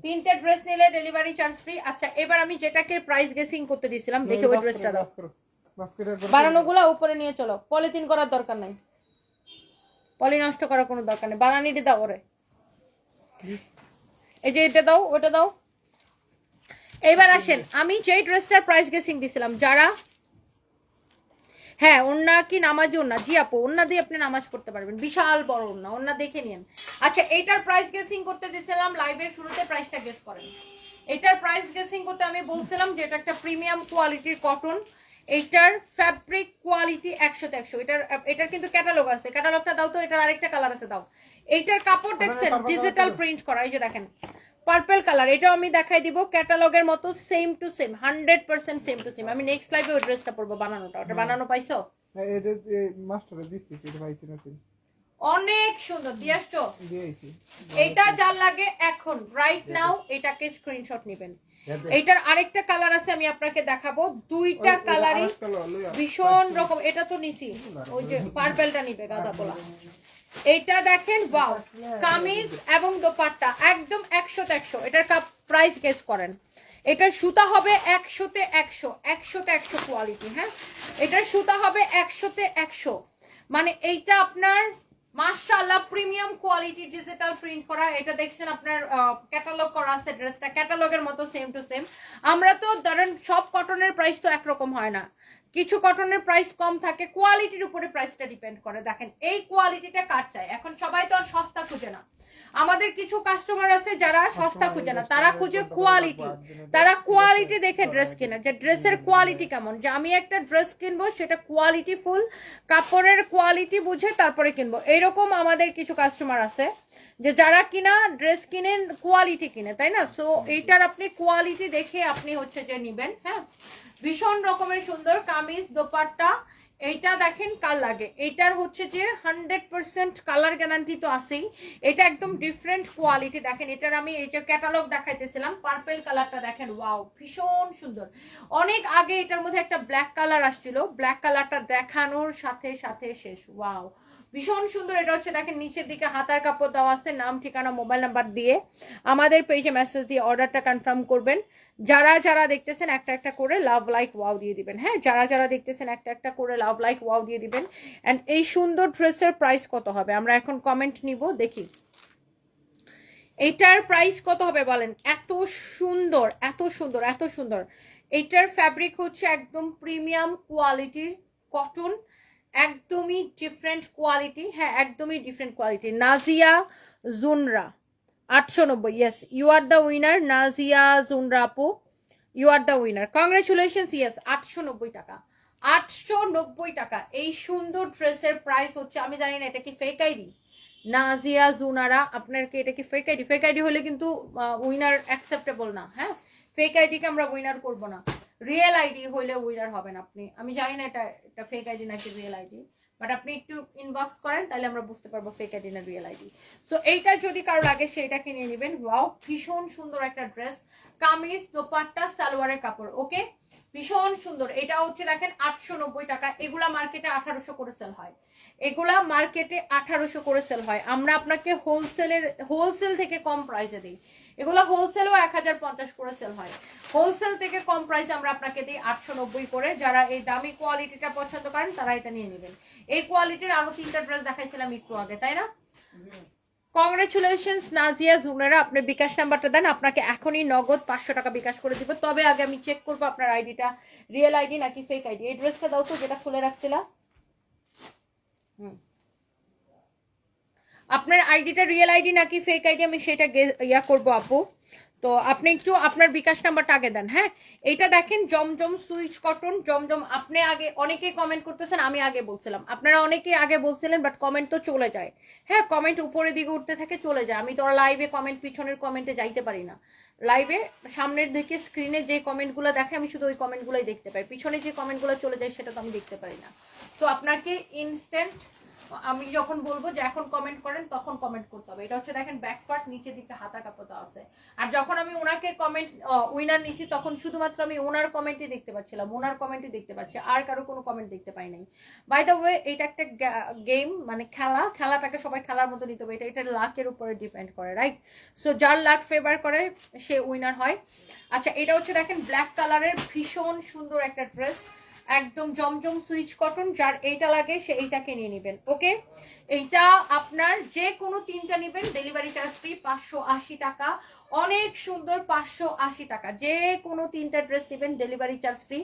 3টে ড্রেস নিলে ডেলিভারি চার্জ ফ্রি। আচ্ছা, এবার আমি যেটাকে প্রাইস গেসিং করতে দিয়েছিলাম, দেখে ওই ড্রেসটা দাও। বানানোগুলো উপরে নিয়ে চলো, পলিথিন করার দরকার নাই, পলি নষ্ট করার কোনো দরকার নেই। বানানিটা দাও ওরে, এই যে এটা দাও, ওটা দাও। এবার আসেন, আমি যেই ড্রেসটার প্রাইস গেসিং দিছিলাম, যারা হ্যাঁ ওন্না কি নামাজি ওন্না, জি আপু ওন্না দিয়ে আপনি নামাজ পড়তে পারবেন, বিশাল বড় ওন্না, ওন্না দেখে নিন। আচ্ছা, এইটার প্রাইস গেসিং করতে দিছিলাম লাইভের শুরুতে, প্রাইসটা গেস করেন। এটার প্রাইস গেসিং করতে আমি বলছিলাম যে এটা একটা প্রিমিয়াম কোয়ালিটির কটন। এইটার ফ্যাব্রিক কোয়ালিটি 100তে 100। এটার কিন্তু ক্যাটালগ আছে, ক্যাটালগটা দাও তো। এটার আরেকটা কালার আছে, দাও। এইটার কাপড় দেখছেন ডিজিটাল প্রিন্ট করা, এই যে দেখেন পার্পল কালার। এটাও আমি দেখাই দিব, ক্যাটালগের মতো same to same, 100% same to same. আমি নেক্সট লাইভে ওই ড্রেসটা পরবো, বানানোটা। ওটা বানানো পাইছো? এটা মাস্টারে দিছি, এটা পাইছি না সিন। অনেক সুন্দর দিয়ে আসছো। দিয়েছি। এটা যার লাগে এখন রাইট নাও এটাকে স্ক্রিনশট নেবেন। এটার আরেকটা কালার আছে, আমি আপনাকে দেখাবো। দুইটা কালারই ভীষণ রকম। এটা তো নিছি, ওই যে পার্পলটা নিবে গাদা পোলা। এটা দেখেন, ওয়াও, কামিজ এবং দোপাট্টা একদম 100তে 100। এটার প্রাইস গেস করেন। এটার সুতা হবে 100তে 100, 100তে 100 কোয়ালিটি। হ্যাঁ, এটার সুতা হবে 100তে 100। মানে এইটা আপনার মাশাআল্লাহ প্রিমিয়াম কোয়ালিটি ডিজিটাল প্রিন্ট করা। এটা দেখছেন আপনার ক্যাটালগ করা আছে, ড্রেসটা ক্যাটালগের মতো সেম টু সেম। আমরা তো ধরেন সব কটনের প্রাইস তো একরকম হয় না, কিছু কটনের প্রাইস কম থাকে, কোয়ালিটির উপরে প্রাইসটা ডিপেন্ড করে। দেখেন এই কোয়ালিটিটা কার চাই, এখন সবাই তো আর সস্তা খুঁজে না। আমাদের কিছু কাস্টমার আছে যারা সস্তা খুঁজে না, তারা খুঁজে কোয়ালিটি। তারা কোয়ালিটি দেখে ড্রেস কেনে, যে ড্রেসের কোয়ালিটি কেমন, যে আমি একটা ড্রেস কিনবো সেটা কোয়ালিটি ফুল, কাপড়ের কোয়ালিটি বুঝে তারপরে কিনবো। এইরকম আমাদের কিছু কাস্টমার আছে যে যারা কিনা ড্রেস কিনেন কোয়ালিটি কিনে, তাই না? সো এইটার আপনি কোয়ালিটি দেখে আপনি হচ্ছে যে নিবেন। হ্যাঁ, ভীষণ রকমের সুন্দর কামিজ দোপাট্টা। এইটা দেখেন কাল লাগে, এইটার হচ্ছে যে 100% কালার গ্যারান্টি তো আছেই। এটা একদম ডিফারেন্ট কোয়ালিটি। দেখেন এটার আমি এই যে ক্যাটালগ দেখাইতেছিলাম, পার্পল কালারটা দেখেন, ওয়াও ভীষণ সুন্দর। অনেক আগে এটার মধ্যে একটা ব্ল্যাক কালার আসছিল, ব্ল্যাক কালারটা দেখানোর সাথে সাথে শেষ। ওয়াও, ভীষণ সুন্দর। এটা হচ্ছে দেখেন নিচের দিকে হাতার কাপড় দেওয়া আছে, নাম ঠিকানা মোবাইল নাম্বার দিয়ে আমাদের পেজে মেসেজ দিয়ে অর্ডারটা কনফার্ম করবেন। যারা যারা দেখতেছেন একটা একটা করে লাভ লাইক ওয়াও দিয়ে দিবেন। হ্যাঁ, যারা যারা দেখতেছেন একটা একটা করে লাভ লাইক ওয়াও দিয়ে দিবেন। এন্ড এই সুন্দর ড্রেসের প্রাইস কত হবে আমরা এখন কমেন্ট নিব, দেখি এইটার প্রাইস কত হবে বলেন। এত সুন্দর, এত সুন্দর, এত সুন্দর। এইটার ফ্যাব্রিক হচ্ছে একদম প্রিমিয়াম কোয়ালিটির কটন, একদমই ডিফারেন্ট কোয়ালিটি। হ্যাঁ, একদমই different quality. Nazia Junra 890। Yes, you are the winner Nazia Junra আপু, you are the winner, congratulations. Yes, 890 টাকা, 890 টাকা। এই সুন্দর ড্রেসের প্রাইস হচ্ছে, আমি জানি না এটা কি ফেক আইডি নাজিয়া জুনারা, আপনার কি এটা কি ফেক আইডি? ফেক আইডি হলে কিন্তু উইনার অ্যাকসেপ্টেবল না। হ্যাঁ, ফেক আইডিকে আমরা উইনার করব না, রিয়েল আইডি হইলে উইনার হবেন আপনি। আমি জানি না এটা ফেক আইডি নাকি রিয়েল আইডি, বাট আপনি একটু ইনবক্স করেন তাহলে আমরা বুঝতে পারবো ফেক আইডি না রিয়েল আইডি। সো এইটা যদি কারো লাগে সেটা কিনে নেবেন। ওয়াও, ভীষণ সুন্দর একটা ড্রেস, কামিজ দোপাট্টা সালোয়ারের কাপড়, ওকে, ভীষণ সুন্দর। এটা হচ্ছে দেখেন 890 টাকা। এগুলা মার্কেটে 1800 করে সেল হয়, এগুলা মার্কেটে 1800 করে সেল হয়। আমরা আপনাকে হোলসেল থেকে কম প্রাইসে দিই। এগুলো হোলসেলও 1050 করে সেল হয়, হোলসেল থেকে কম প্রাইসে আমরা আপনাকে দিই 890 করে। যারা এই দামি কোয়ালিটিটা পছন্দ করেন তারা এটা নিয়ে নেবেন। এই কোয়ালিটির আরো 3টা ড্রেস দেখাইছিলাম একটু আগে, তাই না? কংগ্রেচুলেশনস নাজিয়া জুনেরা, আপনি বিকাশ নাম্বারটা দেন, আপনাকে এখনই নগদ 500 টাকা বিকাশ করে দিব। তবে আগে আমি চেক করবো আপনার আইডিটা রিয়েল আইডি নাকি ফেক আইডি। এই ড্রেসটা দাও তো, যেটা খুলে রাখছিলা। আপনার আইডিটা রিয়েল আইডি নাকি ফেক আইডি, আমি সেটা ইয়া করবো আপু। তো আপনি একটু আপনার বিকাশ নাম্বারটা আগে দেন। হ্যাঁ, এইটা দেখেন জমজম সুইচ কটন জমজম। আপনি আগে অনেকেই কমেন্ট করতেছেন, আমি আগে বলছিলাম, আপনারা অনেকেই আগে বলছিলেন, বাট কমেন্ট তো চলে যায়। হ্যাঁ, কমেন্ট উপরের দিকে উঠতে থাকে, চলে যায়। আমি তো লাইভে কমেন্ট পিছনের কমেন্টে যাইতে পারি না। লাইভে সামনের দিকে স্ক্রিনে যে কমেন্টগুলো দেখে আমি শুধু ওই কমেন্টগুলোই দেখতে পাই, পিছনে যে কমেন্টগুলো চলে যায় সেটা তো আমি দেখতে পারি না। তো আপনাকে ইনস্ট্যান্ট আমি যখন বলবো যে এখন কমেন্ট করেন তখন কমেন্ট করতে হবে। এটা হচ্ছে দেখেন ব্যাক পার্ট, নিচের দিকে হাতা কাপড় আছে। আর যখন আমি ওনাকে কমেন্ট উইনার নিছি তখন শুধুমাত্র আমি ওনার কমেন্টই দেখতে পাচ্ছিলাম, ওনার কমেন্টই দেখতে পাচ্ছি, আর কারো কোনো কমেন্ট দেখতে পাই নাই। বাই দ্য ওয়ে, এটা একটা গেম, মানে খেলাটাকে সবাই খেলার মতো নিতে হবে। এটা লাকের উপরে ডিপেন্ড করে, রাইট? সো যার লাক ফেভার করে সে উইনার হয়। আচ্ছা, এটা হচ্ছে দেখেন ব্ল্যাক কালারের ভীষণ সুন্দর একটা ড্রেস, একদম জমজম সুইচ কটন। যার এইটা লাগে সে এইটাকে নিয়ে নেবেন। ওকে, এইটা আপনার যে কোনো তিনটা নেবেন, ডেলিভারি চার্জ ফ্রি 580 টাকা। অনেক সুন্দর, 580 টাকা। যে কোনো তিনটা ড্রেস নেবেন, ডেলিভারি চার্জ ফ্রি।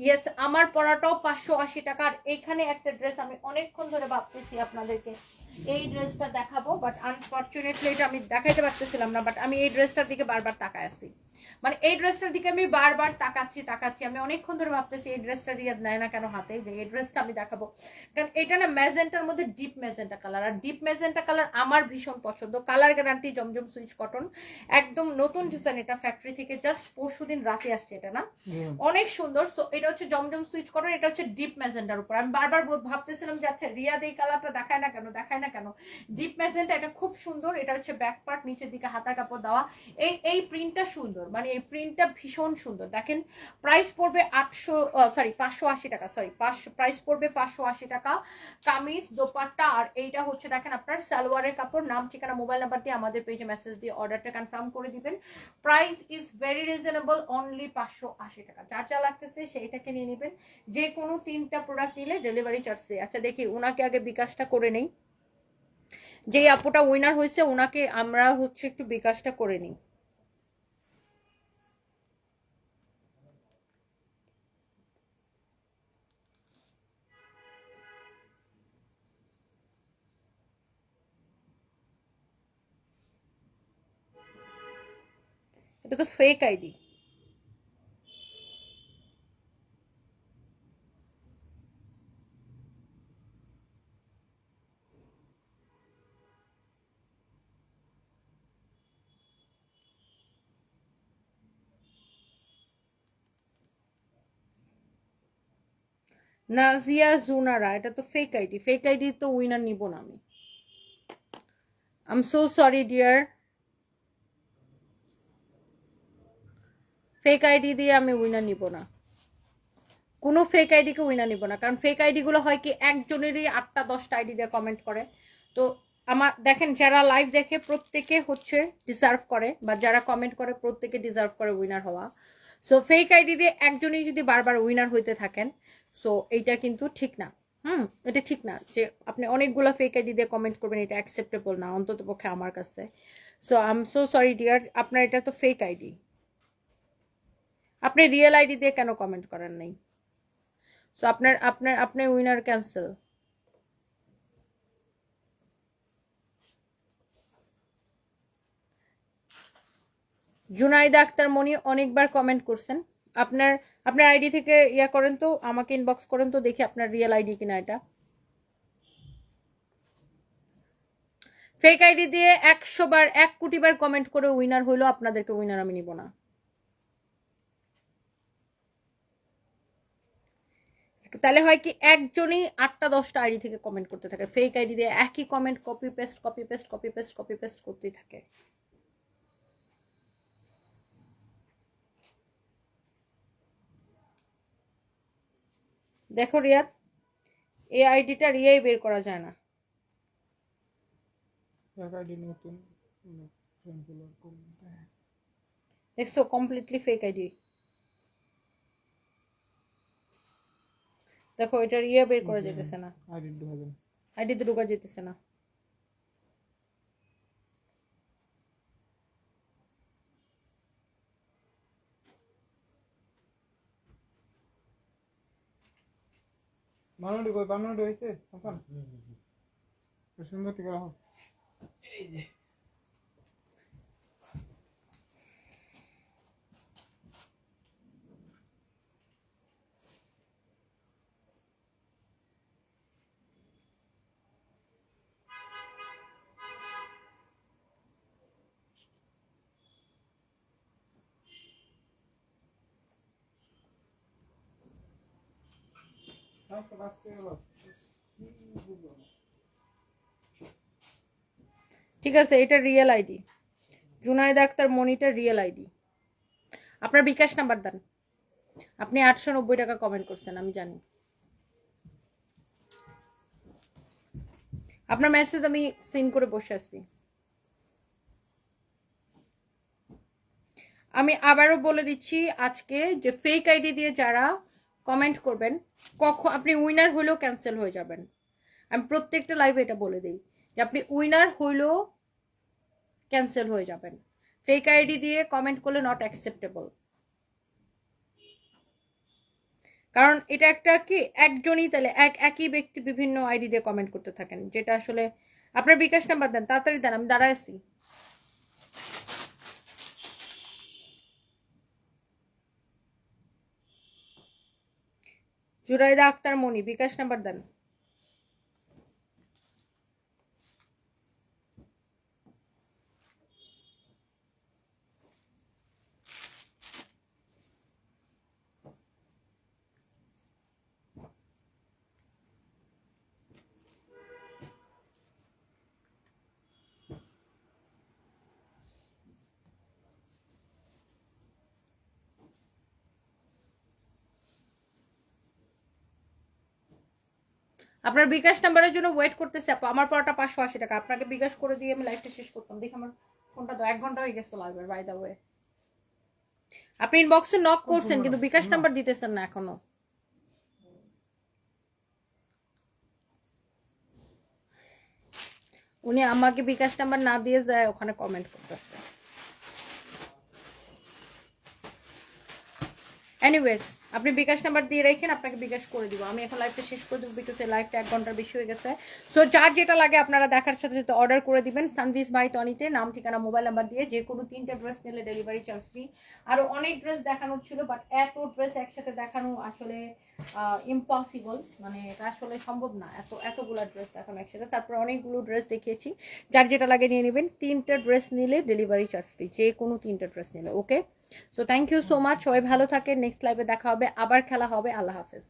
ইয়েস, আমার পরাটাও 580 টাকা। আর এখানে একটা ড্রেস আমি অনেকক্ষণ ধরে ভাবতেছি আপনাদেরকে এই ড্রেসটা দেখাবো, বাট আনফরচুনেটলি এটা আমি দেখাইতে পারতেছিলাম না। বাট আমি এই ড্রেসটার দিকে বারবার তাকায় আছি, মানে এই ড্রেসটার দিকে আমি বারবার তাকাচ্ছি। আমি অনেকক্ষণ ধরে ভাবতেছি এই ড্রেসটা রিয়াদ নেয় না কেন হাতে, যে এই ড্রেসটা আমি দেখাবো। কারণ এটা না ম্যাজেন্টার মধ্যে ডিপ ম্যাজেন্টা কালার, আর ডিপ ম্যাজেন্টা কালার আমার ভীষণ পছন্দ। কালার গ্যারান্টি, জমজম সুইচ কটন, একদম নতুন ডিজাইন। এটা ফ্যাক্টরি থেকে জাস্ট পরশুদিন রাতে আসছে। এটা না অনেক সুন্দর। সো এটা হচ্ছে জমজম সুইচ কটন, এটা হচ্ছে ডিপ ম্যাজেন্টার উপর। আমি বারবার ভাবতেছিলাম যে আচ্ছা রিয়াদ এই কালারটা দেখায় না কেন। ডিপ ম্যাজেন্টা, এটা খুব সুন্দর। এটা হচ্ছে ব্যাক পার্ট, নিচের দিকে হাতা কাপড় দেওয়া। এই প্রিন্টটা সুন্দর, মানে এই প্রিন্টটা ভীষণ সুন্দর। দেখেন প্রাইস পড়বে 580 টাকা, প্রাইস পড়বে 580 টাকা। কামিজ, দোপাট্টা, আর এইটা হচ্ছে দেখেন আপনার সালোয়ারের কাপড়। নাম, ঠিকানা, মোবাইল নাম্বার দিয়ে আমাদের পেজে মেসেজ দিয়ে অর্ডারটা কনফার্ম করে দিবেন। Price is very reasonable, only 580 টাকা। যার যা লাগতেছে সেইটাকে নিয়ে নেবেন। যে কোনো তিনটা প্রোডাক্ট নিলে ডেলিভারি চার্জ দিয়ে। আচ্ছা দেখি ওনাকে আগে বিকাশটা করে নেই, যে আপুটা উইনার হয়েছে ওনাকে আমরা হচ্ছে একটু বিকাশটা করে নিই। এটা তো ফেক আইডি। নাজিয়া জুনারা, এটা তো ফেক আইডি। ফেক আইডি তো উইনার নিব না আমি। I am so sorry dear. Fake ID দিয়ে আমি উইনার নিব না, কোনো ফেক আইডিকে উইনার নিব না। কারণ ফেক আইডি গুলো হয় কি একজনেরই 8টা-10টা আইডি দিয়ে কমেন্ট করে। তো আমার দেখেন যারা লাইভ দেখে প্রত্যেকে হচ্ছে ডিজার্ভ করে, বা যারা কমেন্ট করে প্রত্যেকে ডিজার্ভ করে উইনার হওয়া। সো ফেক আইডি দিয়ে একজনই যদি বারবার উইনার হইতে থাকেন, সো এইটা কিন্তু ঠিক না। এটা ঠিক না যে আপনি অনেকগুলো ফেক আইডি দিয়ে কমেন্ট করবেন, এটা অ্যাকসেপ্টেবল না অন্তত পক্ষে আমার কাছে। So I am so sorry dear, আপনার এটা তো ফেক আইডি। আপনি রিয়েল আইডি দিয়ে কেন কমেন্ট করেন নাই? সো আপনার উইনার ক্যান্সেল। জুনাইদা আক্তার মনি অনেকবার কমেন্ট করছেন। আপনার আইডি থেকে ইয়া করেন তো, আমাকে ইনবক্স করেন তো, দেখি আপনার রিয়েল আইডি কিনা এটা। ফেক আইডি দিয়ে 100 বার 1 কোটি বার কমেন্ট করে উইনার হইলো, আপনাদেরকে উইনার আমি নিব না। তাহলে হয় কি একজনই 8টা-10টা আইডি থেকে কমেন্ট করতে থাকে, ফেক আইডি দিয়ে একই কমেন্ট কপি পেস্ট করতেই থাকে। দেখো রিয়াদ, এই আইডিটা রিয়াই বের করা যায় না। আইডি নতুন ফ্রেন্ডগুলো করতে দেখছো, কমপ্লিটলি ফেক আইডি। দেখো এটা রিয়া বের করা যেতেছে না, আইডিতে ঢোকা যেতেছে না। বানানো কই বানানো হয়েছে এখন সুন্দর ঠিক রাখো। এই যে তারপর আজকে এলো কি বুঝলো না। ঠিক আছে, এটা real ID, Junaid Akhtar monitor real ID. আপনার বিকাশ নাম্বার দেন। আপনি 890 টাকা কমেন্ট করছেন, আমি জানি। আপনার মেসেজ আমি সিন করে বসে আছি। আমি আবারও বলে দিচ্ছি আজকে যে ফেক আইডি দিয়ে যারা কমেন্ট করবেন, কখন আপনি উইনার হলেও ক্যান্সেল হয়ে যাবেন। আমি প্রত্যেকটা লাইভে এটা বলে দিই যে আপনি উইনার হইলেও ক্যান্সেল হয়ে যাবেন। ফেক আইডি দিয়ে কমেন্ট করলে নট অ্যাকসেপ্টেবল। কারণ এটা একটা কি একজনই তাহলে একই ব্যক্তি বিভিন্ন আইডি দিয়ে কমেন্ট করতে থাকেন, যেটা আসলে আপনার বিকাশ নাম্বার দেন, তাড়াতাড়ি দেন, আমি দাঁড়ায় আছি। জুরাইদা আক্তার মনি, বিকাশ নাম্বার দেন। আপনার বিকাশ নাম্বারের জন্য ওয়েট করতেছে আপু। আমার পড়াটা 580 টাকা, আপনাকে বিকাশ করে দিয়ে আমি লাইভটা শেষ করতাম। দেখি আমার ফোনটা তো 1 ঘন্টা হয়ে গেছে লাইভের, বাই দা ওয়ে। আপনি ইনবক্সে নক করছেন কিন্তু বিকাশ নাম্বার দিতেছেন না এখনো। উনি আমাকে বিকাশ নাম্বার না দিয়ে যায় ওখানে কমেন্ট করতেছে। এনিওয়েজ, আপনি বিকাশ নাম্বার দিয়ে রাখেন, আপনাকে বিকাশ করে দিব। আমি এখন লাইভটা শেষ করে দেবো, বিকজ লাইভটা 1 ঘন্টার বেশি হয়ে গেছে। সো যার যেটা লাগে আপনারা দেখার সাথে সাথে অর্ডার করে দিবেন সানভিস বাই টনিতে, নাম ঠিকানা মোবাইল নাম্বার দিয়ে। যে কোনো 3টা ড্রেস নিলে ডেলিভারি চার্জ ফ্রি। আরো অনেক ড্রেস দেখানোর ছিল, বাট এত ড্রেস একসাথে দেখানো আসলে ইম্পসিবল, মানে এটা আসলে সম্ভব না, এতগুলা ড্রেস দেখানো একসাথে। তারপরে অনেকগুলো ড্রেস দেখিয়েছি, যার যেটা লাগে নিয়ে নেবেন। 3টা ড্রেস নিলে ডেলিভারি চার্জ ফ্রি, যে কোনো 3টা ড্রেস নিলে। Okay, so thank you so much, সবাই ভালো থাকে। নেক্সট লাইভে দেখা হবে, আবার খেলা হবে। আল্লাহ হাফেজ।